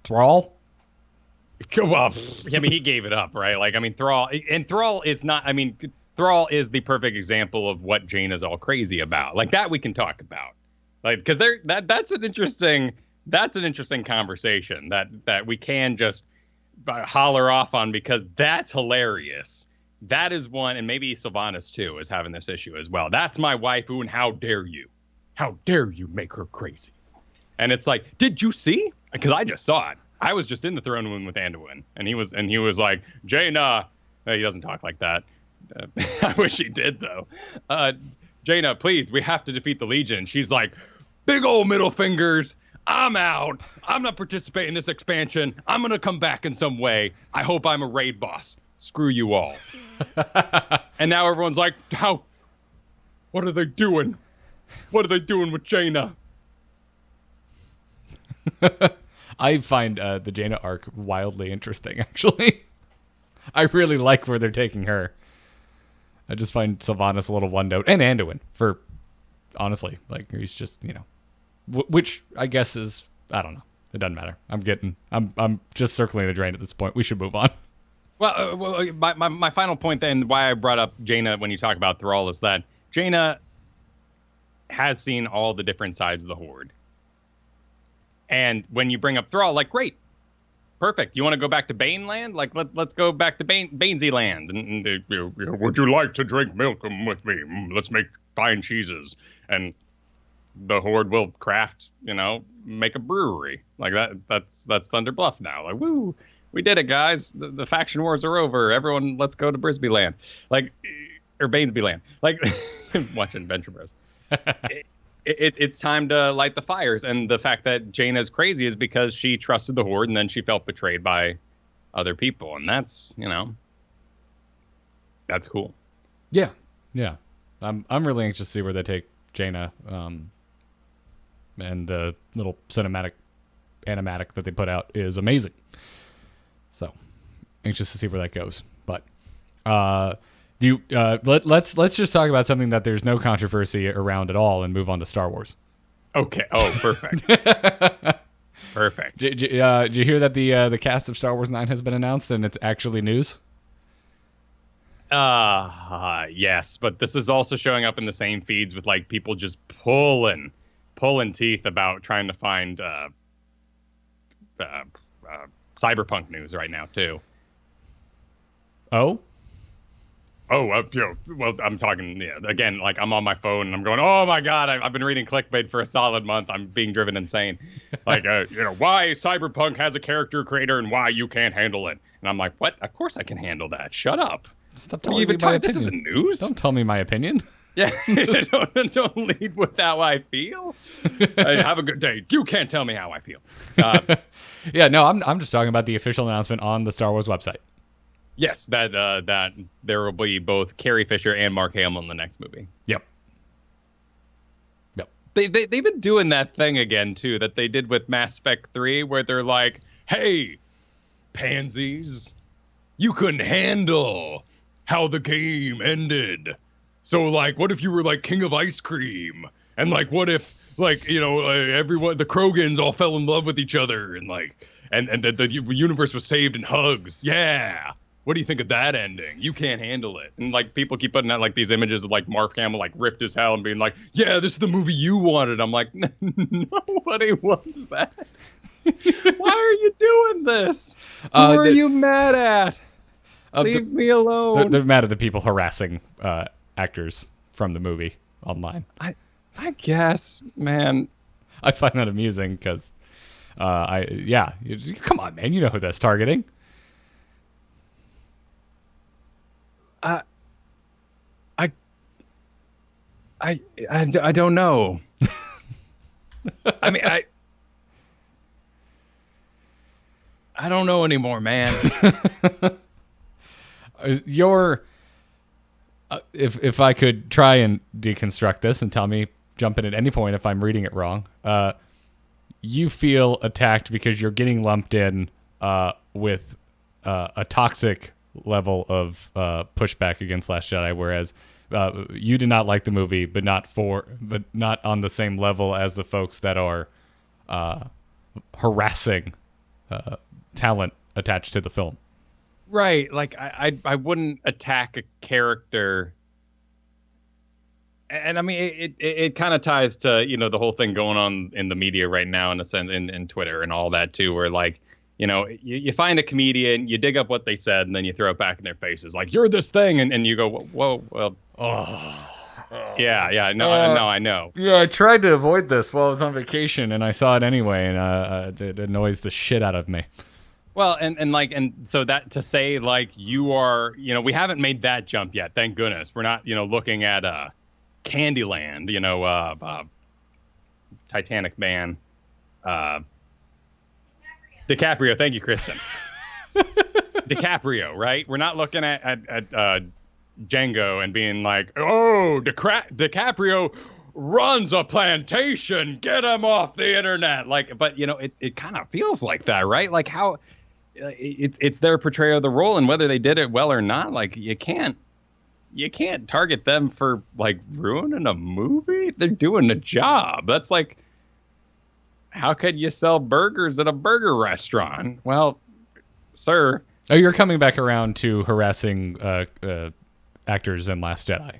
Thrall? Well, I mean, he gave it up, right? Like, I mean, Thrall is not, I mean, Thrall is the perfect example of what Jaina's all crazy about. Like, that we can talk about. Like, because that's an interesting conversation that we can just holler off on, because that's hilarious. That is one, and maybe Sylvanas too is having this issue as well. That's my waifu, and how dare you? How dare you make her crazy? And it's like, did you see? Because I just saw it. I was just in the throne room with Anduin, and he was like, Jaina. He doesn't talk like that. I wish he did though. Jaina, please, we have to defeat the Legion. She's like, big old middle fingers. I'm out. I'm not participating in this expansion. I'm gonna come back in some way. I hope I'm a raid boss. Screw you all. And now everyone's like, how? What are they doing? What are they doing with Jaina? I find the Jaina arc wildly interesting, actually. I really like where they're taking her. I just find Sylvanas a little one-note. And Anduin, for, honestly, like, he's just, you know, which I guess is, I don't know. It doesn't matter. I'm just circling the drain at this point. We should move on. Well, my final point then, why I brought up Jaina when you talk about Thrall, is that Jaina has seen all the different sides of the Horde. And when you bring up Thrall, like, great, perfect. You want to go back to Baneland? Like, let's go back to Banesy Land. And would you like to drink milk with me? Let's make fine cheeses. And the Horde will craft, make a brewery. Like that's Thunder Bluff now. Like, woo, we did it, guys. The faction wars are over. Everyone, let's go to Brisby Land. Like, or Bainesby Land. Like, watching Venture Bros. It's time to light the fires. And the fact that Jaina's crazy is because she trusted the Horde and then she felt betrayed by other people. And that's, that's cool. Yeah. Yeah. I'm really anxious to see where they take Jaina. And the little animatic that they put out is amazing. So anxious to see where that goes. But, let's just talk about something that there's no controversy around at all and move on to Star Wars. Okay. Oh, perfect. Perfect. Did you hear that the cast of Star Wars 9 has been announced and it's actually news? Yes, but this is also showing up in the same feeds with like people just pulling teeth about trying to find cyberpunk news right now too. Oh, well, I'm talking, again, like I'm on my phone and I'm going, oh my God, I've been reading clickbait for a solid month. I'm being driven insane. Like, why Cyberpunk has a character creator and why you can't handle it. And I'm like, what? Of course I can handle that. Shut up. Stop telling me my opinion. This isn't news. Don't tell me my opinion. Yeah, don't lead with how I feel. Have a good day. You can't tell me how I feel. Yeah, no, I'm just talking about the official announcement on the Star Wars website. Yes, that there will be both Carrie Fisher and Mark Hamill in the next movie. Yep. They've been doing that thing again too that they did with Mass Effect 3, where they're like, "Hey, pansies, you couldn't handle how the game ended. So like, what if you were like king of ice cream? And like, what if like everyone, the Krogans all fell in love with each other and like, and the universe was saved in hugs? Yeah." What do you think of that ending? You can't handle it. And like people keep putting out like these images of like Mark Hamill like ripped as hell and being like, yeah, this is the movie you wanted. I'm like, nobody wants that. Why are you doing this? Who are you mad at? Leave me alone. They're mad at the people harassing actors from the movie online. I guess, man. I find that amusing because come on, man. You know who that's targeting. I don't know. I mean, I don't know anymore, man. Your if I could try and deconstruct this and tell me, jump in at any point if I'm reading it wrong. You feel attacked because you're getting lumped in with a toxic level of pushback against Last Jedi, whereas you did not like the movie, but not on the same level as the folks that are harassing talent attached to the film. Right. Like I wouldn't attack a character. And I mean, it kind of ties to, the whole thing going on in the media right now, in a sense, in Twitter and all that too, where like, you find a comedian, you dig up what they said, and then you throw it back in their faces. Like, you're this thing. And you go, whoa, well. Yeah. No, I know. Yeah, I tried to avoid this while I was on vacation, and I saw it anyway, and it annoys the shit out of me. Well, and so that to say, like, you are, we haven't made that jump yet. Thank goodness. We're not, looking at Candyland, Titanic Man, DiCaprio. Thank you, Kristen. DiCaprio, right? We're not looking at Django and being like, oh, DiCaprio runs a plantation. Get him off the internet. Like, but it kind of feels like that, right? Like how it's their portrayal of the role, and whether they did it well or not, like you can't target them for like ruining a movie. They're doing a job. That's like, how could you sell burgers at a burger restaurant? Well, sir. Oh, you're coming back around to harassing actors in Last Jedi.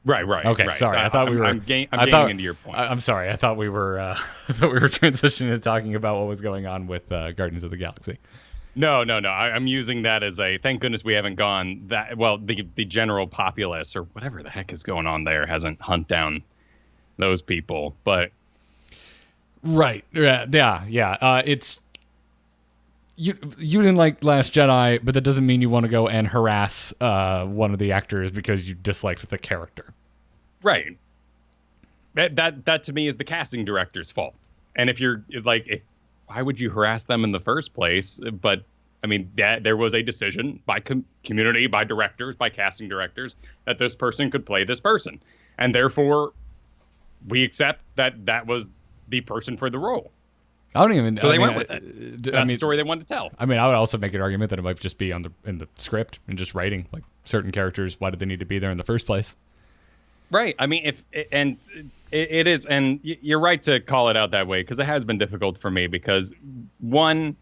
Right. Okay, right. sorry. I thought we were. I'm getting into your point. I'm sorry. I thought we were. I thought we were transitioning to talking about what was going on with Guardians of the Galaxy. No. I'm using that as a thank goodness we haven't gone that well. The general populace or whatever the heck is going on there hasn't hunt down those people, but right. Yeah. It's you didn't like Last Jedi, but that doesn't mean you want to go and harass one of the actors because you disliked the character. Right. That to me is the casting director's fault. And if you're like, why would you harass them in the first place? But I mean, there was a decision by community, by directors, by casting directors, that this person could play this person. And therefore, we accept that was the person for the role. I don't even. So they went with it. That's the story they wanted to tell. I mean, I would also make an argument that it might just be in the script and just writing, like certain characters. Why did they need to be there in the first place? Right. I mean, it is, and you're right to call it out that way, because it has been difficult for me, because one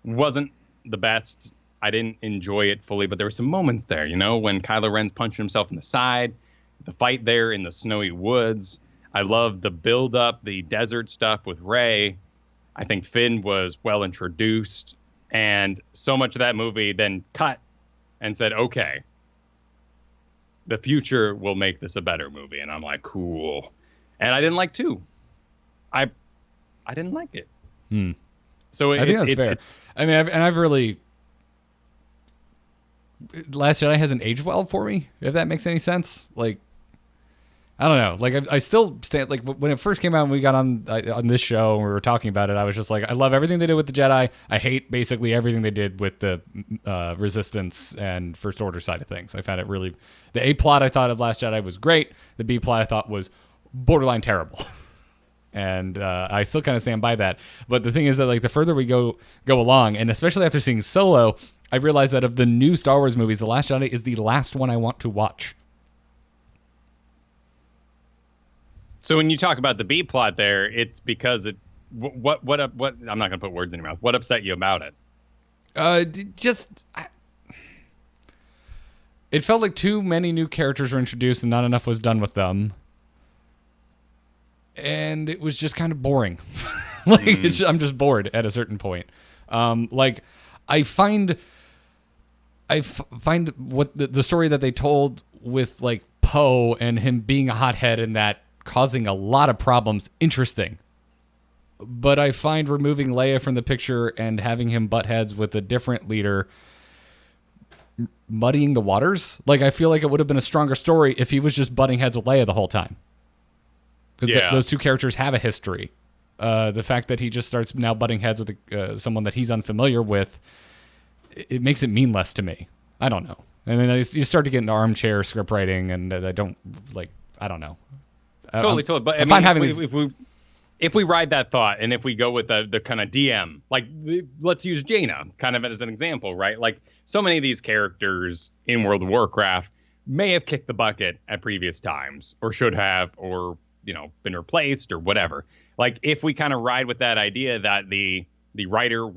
wasn't the best. I didn't enjoy it fully, but there were some moments there, when Kylo Ren's punching himself in the side, the fight there in the snowy woods. I loved the build up, the desert stuff with Rey. I think Finn was well introduced, and so much of that movie then cut and said, okay, the future will make this a better movie. And I'm like, cool. And I didn't like 2. I didn't like it. So I think that's fair. I mean, I've really, Last Jedi hasn't aged well for me, if that makes any sense. Like, I don't know. Like, I still stand, like, when it first came out and we got on this show and we were talking about it, I was just like, I love everything they did with the Jedi. I hate basically everything they did with the Resistance and First Order side of things. I found it really, the A plot I thought of Last Jedi was great. The B plot I thought was borderline terrible. And I still kind of stand by that. But the thing is that, like, the further we go along, and especially after seeing Solo, I realized that of the new Star Wars movies, The Last Jedi is the last one I want to watch. So when you talk about the B plot there, it's because it what I'm not going to put words in your mouth. What upset you about it? It felt like too many new characters were introduced and not enough was done with them. And it was just kind of boring. I'm just bored at a certain point. Like, I find what the story that they told with, like, Poe and him being a hothead and that causing a lot of problems interesting. But I find removing Leia from the picture and having him butt heads with a different leader muddying the waters. Like, I feel like it would have been a stronger story if he was just butting heads with Leia the whole time. Because those two characters have a history. The fact that he just starts now butting heads with someone that he's unfamiliar with, it makes it mean less to me. I don't know. And then you start to get into armchair script writing, and I don't know. Totally. But if we ride that thought, and if we go with the kind of DM, like let's use Jaina kind of as an example, right? Like so many of these characters in World of Warcraft may have kicked the bucket at previous times, or should have, or been replaced, or whatever. Like if we kind of ride with that idea that the writer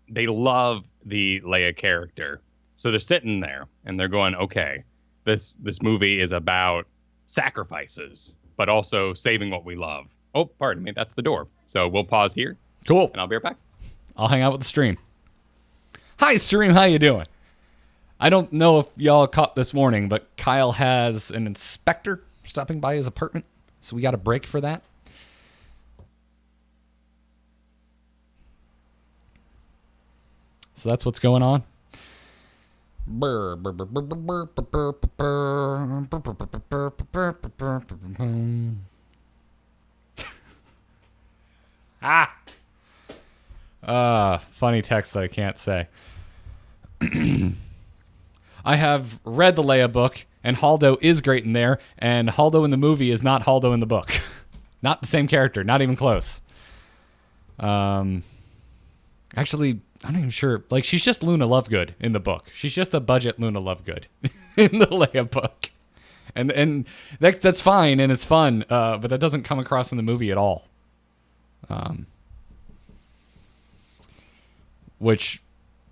they love the Leia character, so they're sitting there and they're going, okay, this movie is about sacrifices, but also saving what we love. Oh, pardon me, that's the door. So we'll pause here. Cool. And I'll be right back. I'll hang out with the stream. Hi, stream. How you doing? I don't know if y'all caught this morning, but Kyle has an inspector stopping by his apartment, so we got a break for that. So that's what's going on. Funny text that I can't say. I have read the Leia book, and Haldo is great in there, and Haldo in the movie is not Haldo in the book. Not the same character, not even close. Actually, I'm not even sure. Like, she's just Luna Lovegood in the book. She's just a budget Luna Lovegood in the Leia book. And that's fine, and it's fun, but that doesn't come across in the movie at all. Which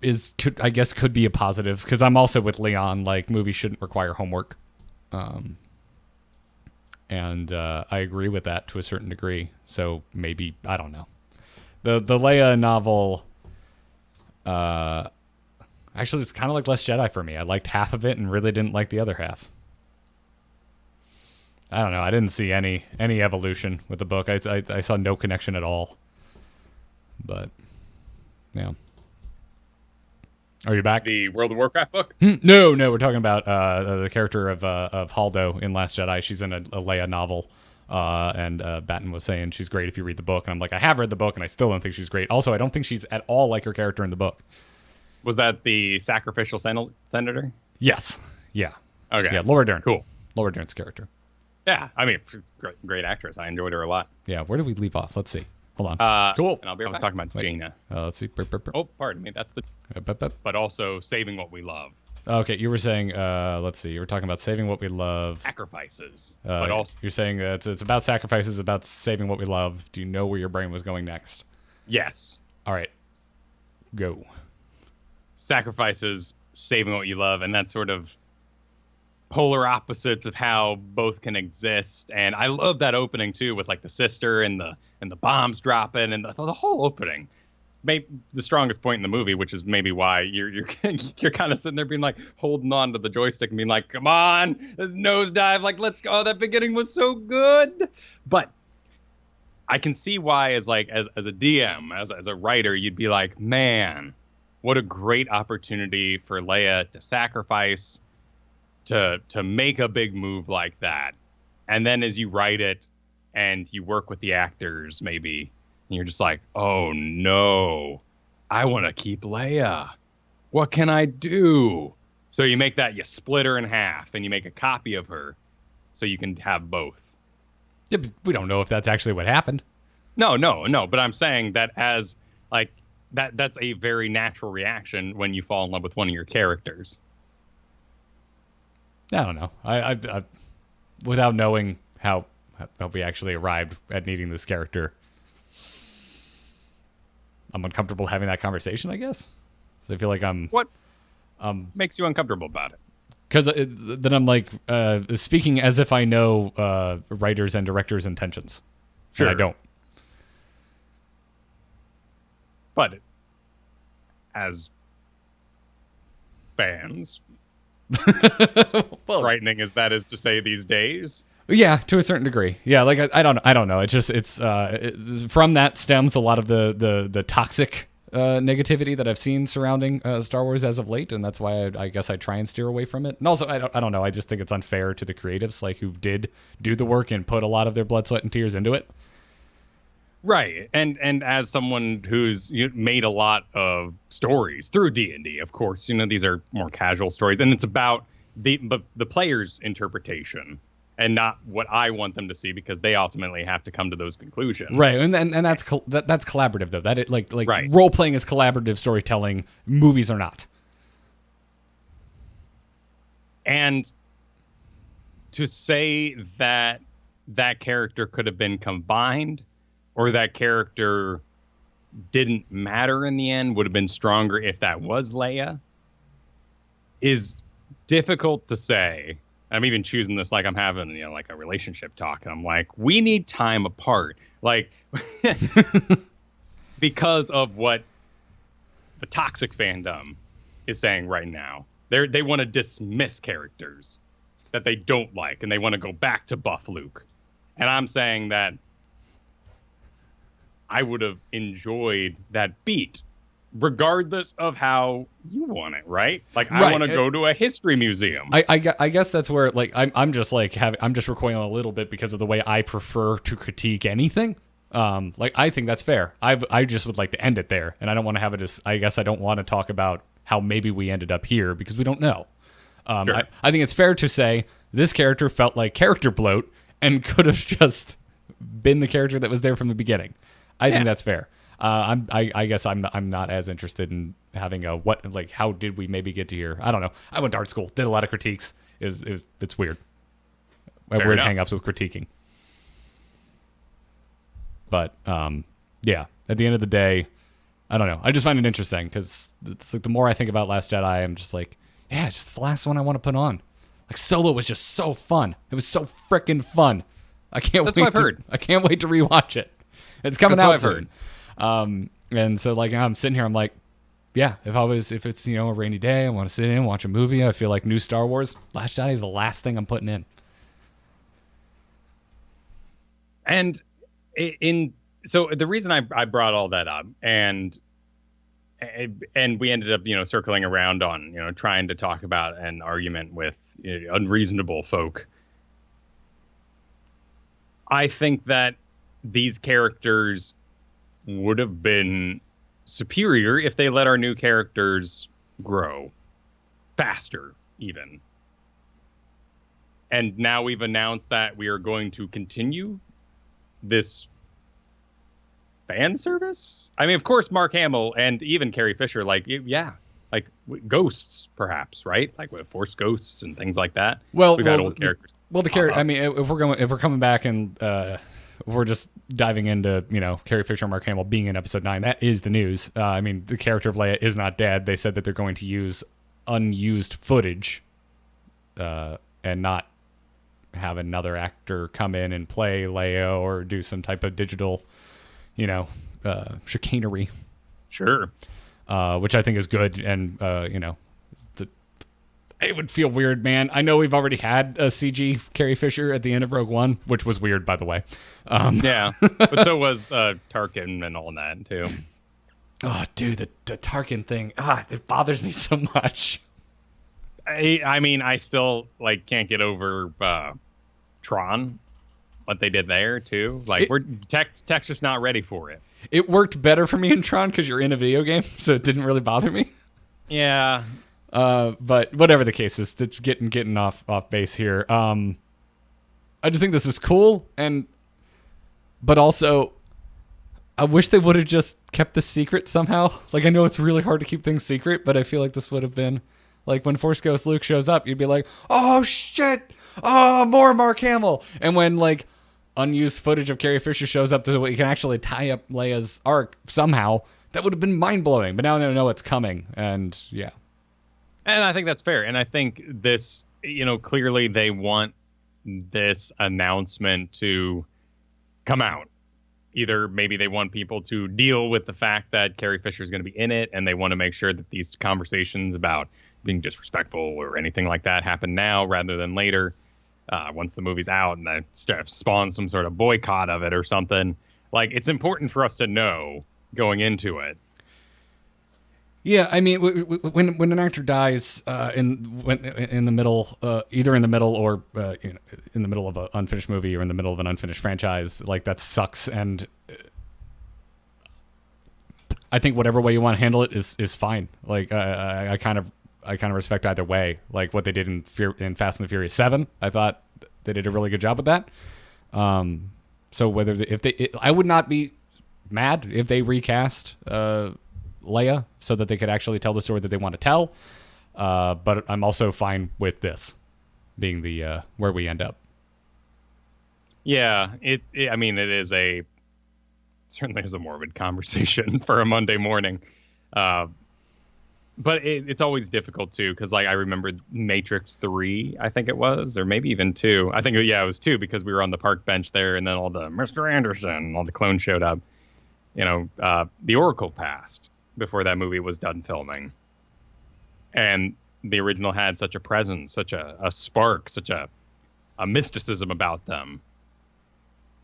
could be a positive, because I'm also with Leon, like, movies shouldn't require homework. And I agree with that to a certain degree. So maybe, I don't know. The Leia novel, actually, it's kind of like Less Jedi for me. I liked half of it and really didn't like the other half. I don't know. I didn't see any evolution with the book. I saw no connection at all. But, yeah. Are you back? The World of Warcraft book? No. We're talking about the character of Haldo in Last Jedi. She's in a Leia novel. And Batten was saying she's great if you read the book. And I'm like, I have read the book, and I still don't think she's great. Also, I don't think she's at all like her character in the book. Was that the sacrificial senator? Yes. Yeah. Okay. Yeah, Laura Dern. Cool. Laura Dern's character. Yeah, I mean, great actress. I enjoyed her a lot. Yeah, where did we leave off? Let's see. Hold on. Cool. And I was talking about Jaina. Let's see. Oh, pardon me. That's the... But also saving what we love. Okay, you were saying, let's see. You were talking about saving what we love. Sacrifices. But also... You're saying that it's about sacrifices, about saving what we love. Do you know where your brain was going next? Yes. All right. Go. Sacrifices, saving what you love, and that's sort of polar opposites of how both can exist. And I love that opening too, with like the sister and the bombs dropping and the whole opening. Maybe the strongest point in the movie, which is maybe why you're kind of sitting there being like holding on to the joystick and being like, come on, this nosedive, like let's go. That beginning was so good. But I can see why as a DM, as a writer, you'd be like, man, what a great opportunity for Leia to sacrifice, to make a big move like that. And then as you write it and you work with the actors, maybe, and you're just like, oh no, I want to keep Leia. What can I do? So you make that, you split her in half and you make a copy of her so you can have both. Yeah, but we don't know if that's actually what happened. No. But I'm saying that as like, that's a very natural reaction when you fall in love with one of your characters. I don't know. I without knowing how we actually arrived at needing this character, I'm uncomfortable having that conversation, I guess. So I feel like What makes you uncomfortable about it? Because then I'm like speaking as if I know writers and directors' intentions. Sure. And I don't. But as fans, well, frightening as that is to say these days. Yeah, to a certain degree. Yeah, like I don't know. It's from that stems a lot of the toxic negativity that I've seen surrounding Star Wars as of late, and that's why I guess I try and steer away from it. And also, I don't know. I just think it's unfair to the creatives, like who did do the work and put a lot of their blood, sweat, and tears into it. Right, and as someone who's made a lot of stories through D&D, of course, these are more casual stories, and it's about the player's interpretation and not what I want them to see, because they ultimately have to come to those conclusions. Right, and that's that's collaborative though. That it like Right. role playing is collaborative storytelling. Movies are not. And to say that that character could have been combined, or that character didn't matter in the end, would have been stronger if that was Leia, is difficult to say. I'm even choosing this like I'm having, like a relationship talk. And I'm like, we need time apart. Like, because of what the toxic fandom is saying right now. They want to dismiss characters that they don't like, and they want to go back to buff Luke. And I'm saying that I would have enjoyed that beat, regardless of how you want it, right? Like, I want to go to a history museum. I guess that's where, like, I'm just recoiling a little bit because of the way I prefer to critique anything. Like, I think that's fair. I just would like to end it there, and I don't want to have it as, I guess I don't want to talk about how maybe we ended up here, because we don't know. Sure. I think it's fair to say this character felt like character bloat and could have just been the character that was there from the beginning. I think that's fair. I guess I'm not as interested in having a how did we maybe get to here? I don't know. I went to art school, did a lot of critiques. It's weird. I have weird hangups with critiquing. But yeah, at the end of the day, I don't know. I just find it interesting because it's like the more I think about Last Jedi, I'm just like, yeah, it's just the last one I want to put on. Like, Solo was just so fun. It was so freaking fun. I can't wait. What I've heard. I can't wait to rewatch it. It's coming out soon. And so, like, I'm sitting here, I'm like, yeah, if it's a rainy day, I want to sit in, watch a movie. I feel like new Star Wars. Last Jedi is the last thing I'm putting in. And so the reason I brought all that up, and we ended up circling around on trying to talk about an argument with unreasonable folk. I think that these characters would have been superior if they let our new characters grow faster, even. And now we've announced that we are going to continue this fan service. I mean, of course, Mark Hamill and even Carrie Fisher, ghosts, perhaps, right? Like with Force ghosts and things like that. We've had old characters. Well, the character. I mean, if we're coming back and we're just diving into Carrie Fisher and Mark Hamill being in Episode 9, that is the news. I mean, the character of Leia is not dead. They said that they're going to use unused footage, and not have another actor come in and play Leia or do some type of digital, chicanery. Sure. Which I think is good, and it would feel weird, man. I know we've already had a CG Carrie Fisher at the end of Rogue One, which was weird, by the way. Yeah, but so was Tarkin and all that too. Oh, dude, the Tarkin thing, it bothers me so much. I mean, I still can't get over Tron, what they did there too. Tech's just not ready for it. It worked better for me in Tron because you're in a video game, so it didn't really bother me. Yeah. But whatever the case is, it's getting off base here. I just think this is cool, but also I wish they would have just kept this secret somehow. Like, I know it's really hard to keep things secret, but I feel like this would have been like when Force Ghost Luke shows up, you'd be like, oh shit, oh, more Mark Hamill. And when unused footage of Carrie Fisher shows up to what you can actually tie up Leia's arc somehow, that would have been mind blowing. But now they know it's coming, and yeah. And I think that's fair. And I think this, clearly they want this announcement to come out. Either maybe they want people to deal with the fact that Carrie Fisher is going to be in it, and they want to make sure that these conversations about being disrespectful or anything like that happen now rather than later, once the movie's out, and that spawns some sort of boycott of it or something. It's important for us to know going into it. Yeah, I mean, when an actor dies in the middle, either in the middle or in the middle of an unfinished movie or in the middle of an unfinished franchise, that sucks. And I think whatever way you want to handle it is fine. Like I kind of respect either way. Like what they did in Fast and the Furious 7, I thought they did a really good job with that. So whether I would not be mad if they recast Leia so that they could actually tell the story that they want to tell. But I'm also fine with this being the where we end up. Yeah, I mean, it is certainly is a morbid conversation for a Monday morning. But it's always difficult too, because like I remember Matrix 3, I think it was, or maybe even 2. I think it was 2, because we were on the park bench there, and then all the Mr. Anderson, all the clones showed up. The Oracle passed before that movie was done filming, and the original had such a presence, such a spark, such a mysticism about them,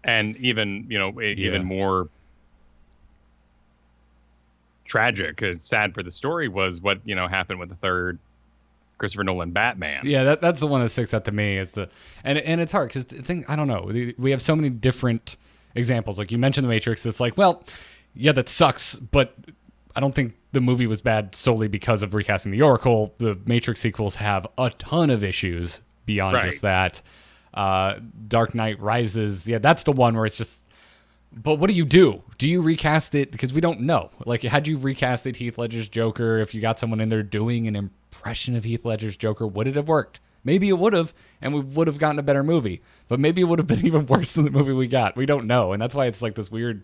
and even even more tragic and sad for the story was what happened with the third Christopher Nolan Batman. Yeah, that's the one that sticks out to me. And it's hard because the thing, I don't know, we have so many different examples. Like you mentioned the Matrix, it's like, well, yeah, that sucks, but I don't think the movie was bad solely because of recasting the Oracle. The Matrix sequels have a ton of issues beyond just that. Dark Knight Rises, yeah, that's the one where it's just, but what do you do? Do you recast it? Because we don't know. Like, had you recasted Heath Ledger's Joker, if you got someone in there doing an impression of Heath Ledger's Joker, would it have worked? Maybe it would have, and we would have gotten a better movie. But maybe it would have been even worse than the movie we got. We don't know, and that's why it's like this weird,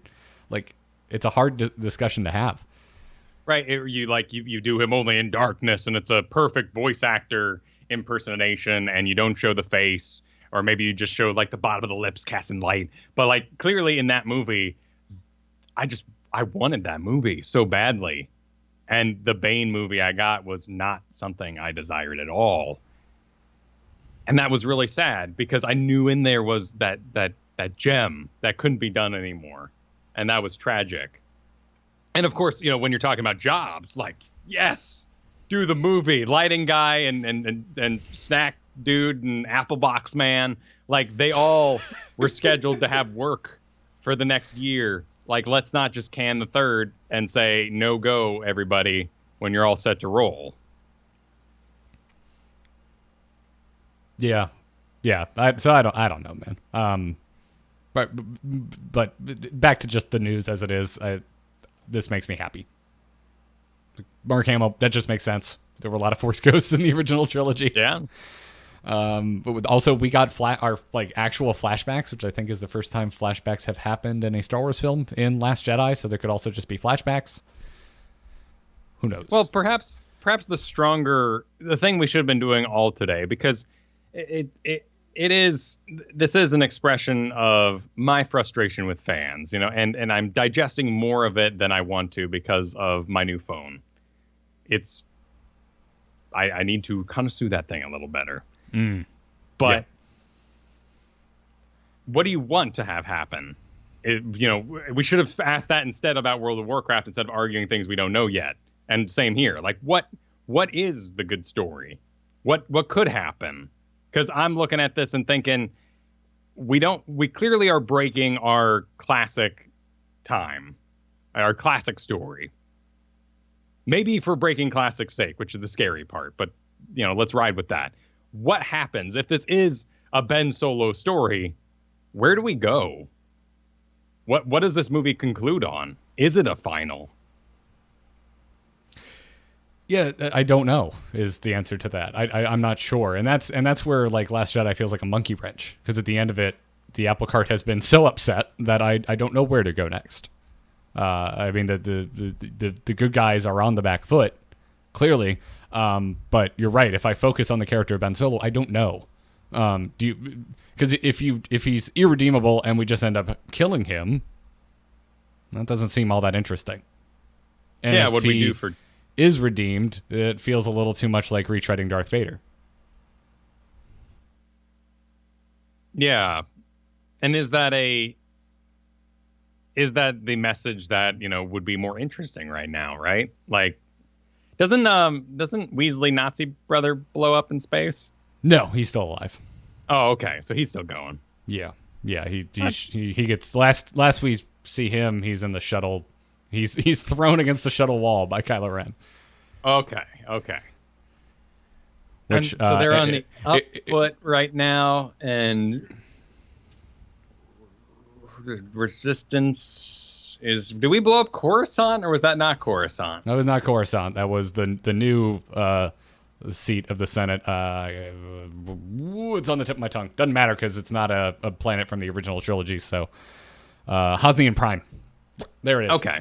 like, it's a hard discussion to have. Right, you do him only in darkness, and it's a perfect voice actor impersonation, and you don't show the face. Or maybe you just show like the bottom of the lips casting light. But like clearly in that movie, I wanted that movie so badly. And the Bane movie I got was not something I desired at all. And that was really sad because I knew in there was that gem that couldn't be done anymore. And that was tragic. And of course, when you're talking about jobs, like, yes, do the movie, lighting guy and snack dude and Apple Box man, like they all were scheduled to have work for the next year. Like, let's not just can the third and say no go everybody when you're all set to roll. Yeah. I don't know, man. But back to just the news as it is. This makes me happy. Mark Hamill, that just makes sense. There were a lot of Force ghosts in the original trilogy. Yeah. But also we got our actual flashbacks, which I think is the first time flashbacks have happened in a Star Wars film in Last Jedi. So there could also just be flashbacks. Who knows? Well, perhaps the thing we should have been doing all today, because this is an expression of my frustration with fans, and I'm digesting more of it than I want to because of my new phone. I need to connoisseur that thing a little better. But what do you want to have happen? We should have asked that instead about World of Warcraft instead of arguing things we don't know yet. And same here. Like, what is the good story? What could happen? Because I'm looking at this and thinking we clearly are breaking our classic time, our classic story. Maybe for breaking classic's sake, which is the scary part, but let's ride with that. What happens if this is a Ben Solo story? Where do we go? What does this movie conclude on? Is it a final? Yeah, I don't know is the answer to that. I'm not sure. And that's where like Last Jedi feels like a monkey wrench, because at the end of it, the apple cart has been so upset that I don't know where to go next. I mean, the good guys are on the back foot, clearly. But you're right. If I focus on the character of Ben Solo, I don't know. Because if he's irredeemable and we just end up killing him, that doesn't seem all that interesting. And yeah, what do we do for is redeemed? It feels a little too much like retreading Darth Vader. Yeah, and is that the message that would be more interesting right now? Right, like. Doesn't Weasley Nazi brother blow up in space? No, he's still alive. Oh, okay. So he's still going. Yeah. He gets last we see him, he's in the shuttle. He's thrown against the shuttle wall by Kylo Ren. Okay. Which, and so they're on the up foot right now, and resistance is. Did we blow up Coruscant, or was that not Coruscant? That was not Coruscant. That was the new seat of the Senate. It's on the tip of my tongue. Doesn't matter because it's not a planet from the original trilogy. So, Hosnian Prime. There it is. Okay.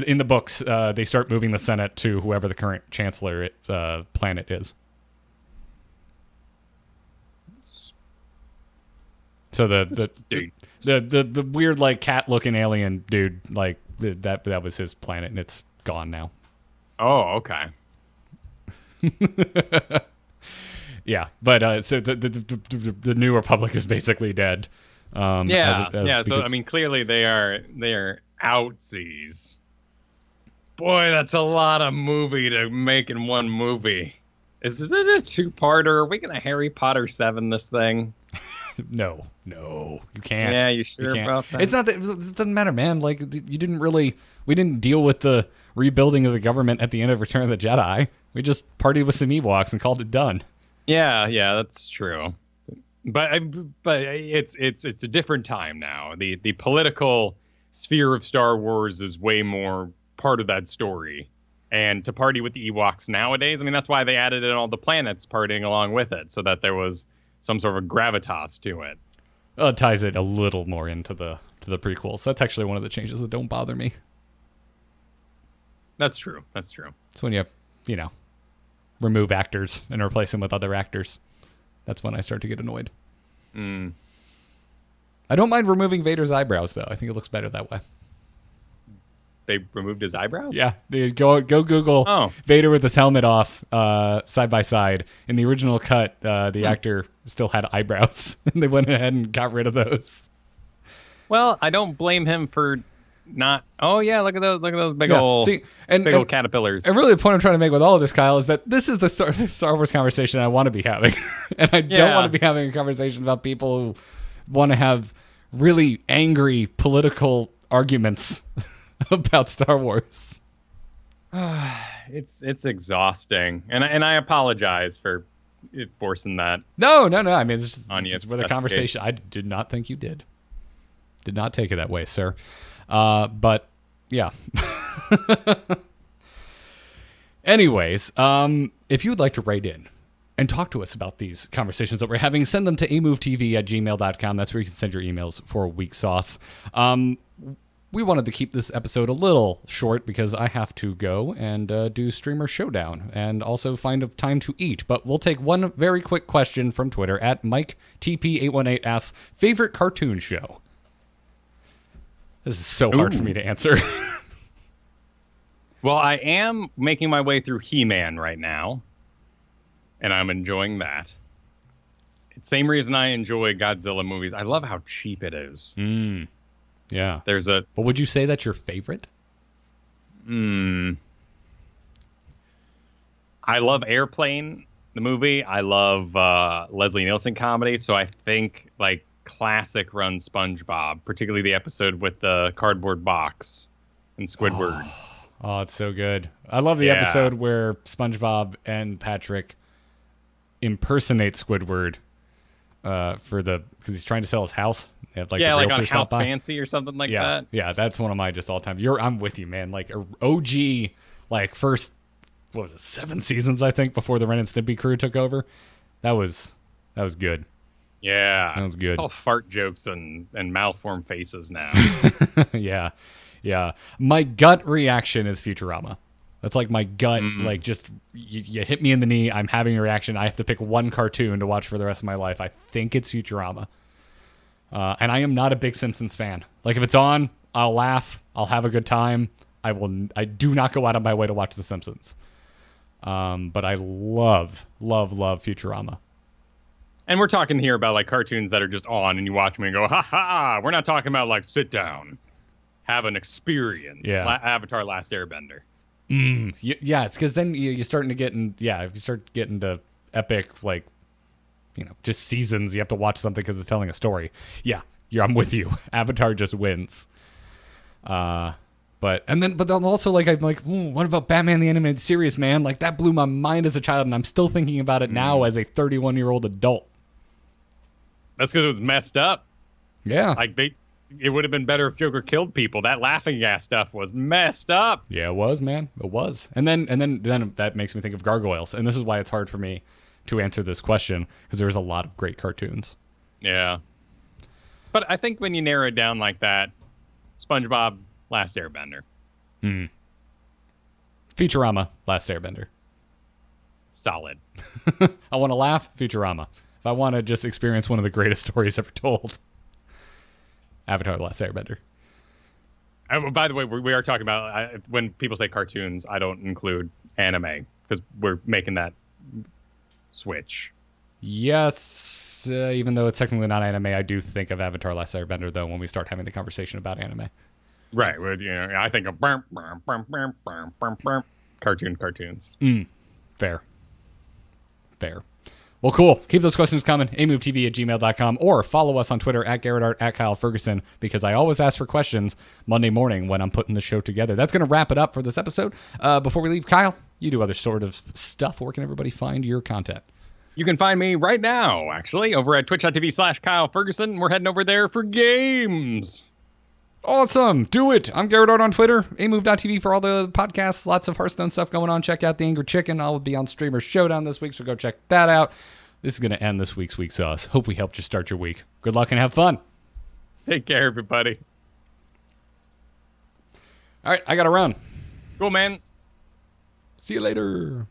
In the books, they start moving the Senate to whoever the current chancellor planet is. So the weird like cat looking alien dude, like that was his planet, and it's gone now. Oh, okay. Yeah, but so the New Republic is basically dead. So I mean, clearly they are outsies. Boy, that's a lot of movie to make in one movie. Is it a two-parter? Are we gonna Harry Potter 7 this thing? No, you can't. Yeah, you sure about that? It's not that. It doesn't matter, man. Like we didn't deal with the rebuilding of the government at the end of Return of the Jedi. We just partied with some Ewoks and called it done. Yeah, that's true. But it's a different time now. The political sphere of Star Wars is way more part of that story. And to party with the Ewoks nowadays, I mean, that's why they added in all the planets partying along with it, so that there was some sort of gravitas to it. It ties it a little more into the prequels. That's actually one of the changes that don't bother me. That's true. It's when you remove actors and replace them with other actors. That's when I start to get annoyed. I don't mind removing Vader's eyebrows, though. I think it looks better that way. They removed his eyebrows? Yeah. Go Google Vader with his helmet off side by side. In the original cut, the actor still had eyebrows. And they went ahead and got rid of those. Well, I don't blame him for not. Oh, yeah, look at those big old caterpillars. And really the point I'm trying to make with all of this, Kyle, is that this is the Star Wars conversation I want to be having. And I don't want to be having a conversation about people who want to have really angry political arguments about Star Wars. It's exhausting, and I apologize for forcing that. No. I mean, it's just, on you. It's with a conversation. I did not think you did. Did not take it that way, sir. But yeah. Anyways, if you would like to write in and talk to us about these conversations that we're having, send them to amovetv@gmail.com. That's where you can send your emails for Weeksauce. We wanted to keep this episode a little short because I have to go and do Streamer Showdown and also find a time to eat. But we'll take one very quick question from Twitter at MikeTP818 asks, favorite cartoon show? This is so hard for me to answer. Well, I am making my way through He-Man right now, and I'm enjoying that. Same reason I enjoy Godzilla movies. I love how cheap it is. Yeah. But would you say that's your favorite? I love Airplane, the movie. I love Leslie Nielsen comedy. So I think like classic run SpongeBob, particularly the episode with the cardboard box and Squidward. Oh, it's so good. I love the episode where SpongeBob and Patrick impersonate Squidward because he's trying to sell his house. Like on House Fancy or something like that. Yeah, that's one of my just all time. I'm with you, man. Like OG, like first, 7 seasons I think before the Ren and Stimpy crew took over. That was good. Yeah, that was good. It's all fart jokes and malformed faces now. Yeah. My gut reaction is Futurama. That's like my gut. Like just you hit me in the knee. I'm having a reaction. I have to pick one cartoon to watch for the rest of my life. I think it's Futurama. And I am not a big Simpsons fan. Like if it's on, I'll laugh. I'll have a good time. I do not go out of my way to watch The Simpsons. But I love Futurama. And we're talking here about like cartoons that are just on and you watch them and go, ha ha. We're not talking about like sit down, have an experience. Yeah. Avatar: Last Airbender. Yeah, it's because then you're starting to get in. Yeah, if you start getting to epic, like, just seasons, you have to watch something because it's telling a story. Yeah, I'm with you. Avatar just wins. But But then also like I'm like, what about Batman the Animated Series, man? Like that blew my mind as a child, and I'm still thinking about it now as a 31-year-old adult. That's because it was messed up. Yeah. Like it would have been better if Joker killed people. That laughing gas stuff was messed up. Yeah, it was, man. It was. And then that makes me think of Gargoyles, and this is why it's hard for me to answer this question because there's a lot of great cartoons. Yeah. But I think when you narrow it down like that, SpongeBob, Last Airbender. Futurama, Last Airbender. Solid. I want to laugh, Futurama. If I want to just experience one of the greatest stories ever told, Avatar, The Last Airbender. By the way, we are talking about, when people say cartoons, I don't include anime because we're making that switch. Yes, even though it's technically not anime, I do think of Avatar, Last Airbender, though, when we start having the conversation about anime. Right. Well, I think of cartoons. Fair. Well, cool. Keep those questions coming. amovetv@gmail.com or follow us on Twitter @GarrettArt, @KyleFerguson, because I always ask for questions Monday morning when I'm putting the show together. That's going to wrap it up for this episode. Before we leave, Kyle, you do other sort of stuff. Where can everybody find your content? You can find me right now, actually, over at twitch.tv/KyleFerguson. We're heading over there for games. Awesome. Do it. I'm Garrett Art on Twitter. amove.tv for all the podcasts. Lots of Hearthstone stuff going on. Check out The Angry Chicken. I'll be on Streamer Showdown this week, so go check that out. This is going to end this week's Weeksauce. Hope we helped you start your week. Good luck and have fun. Take care, everybody. All right, I got to run. Cool, man. See you later.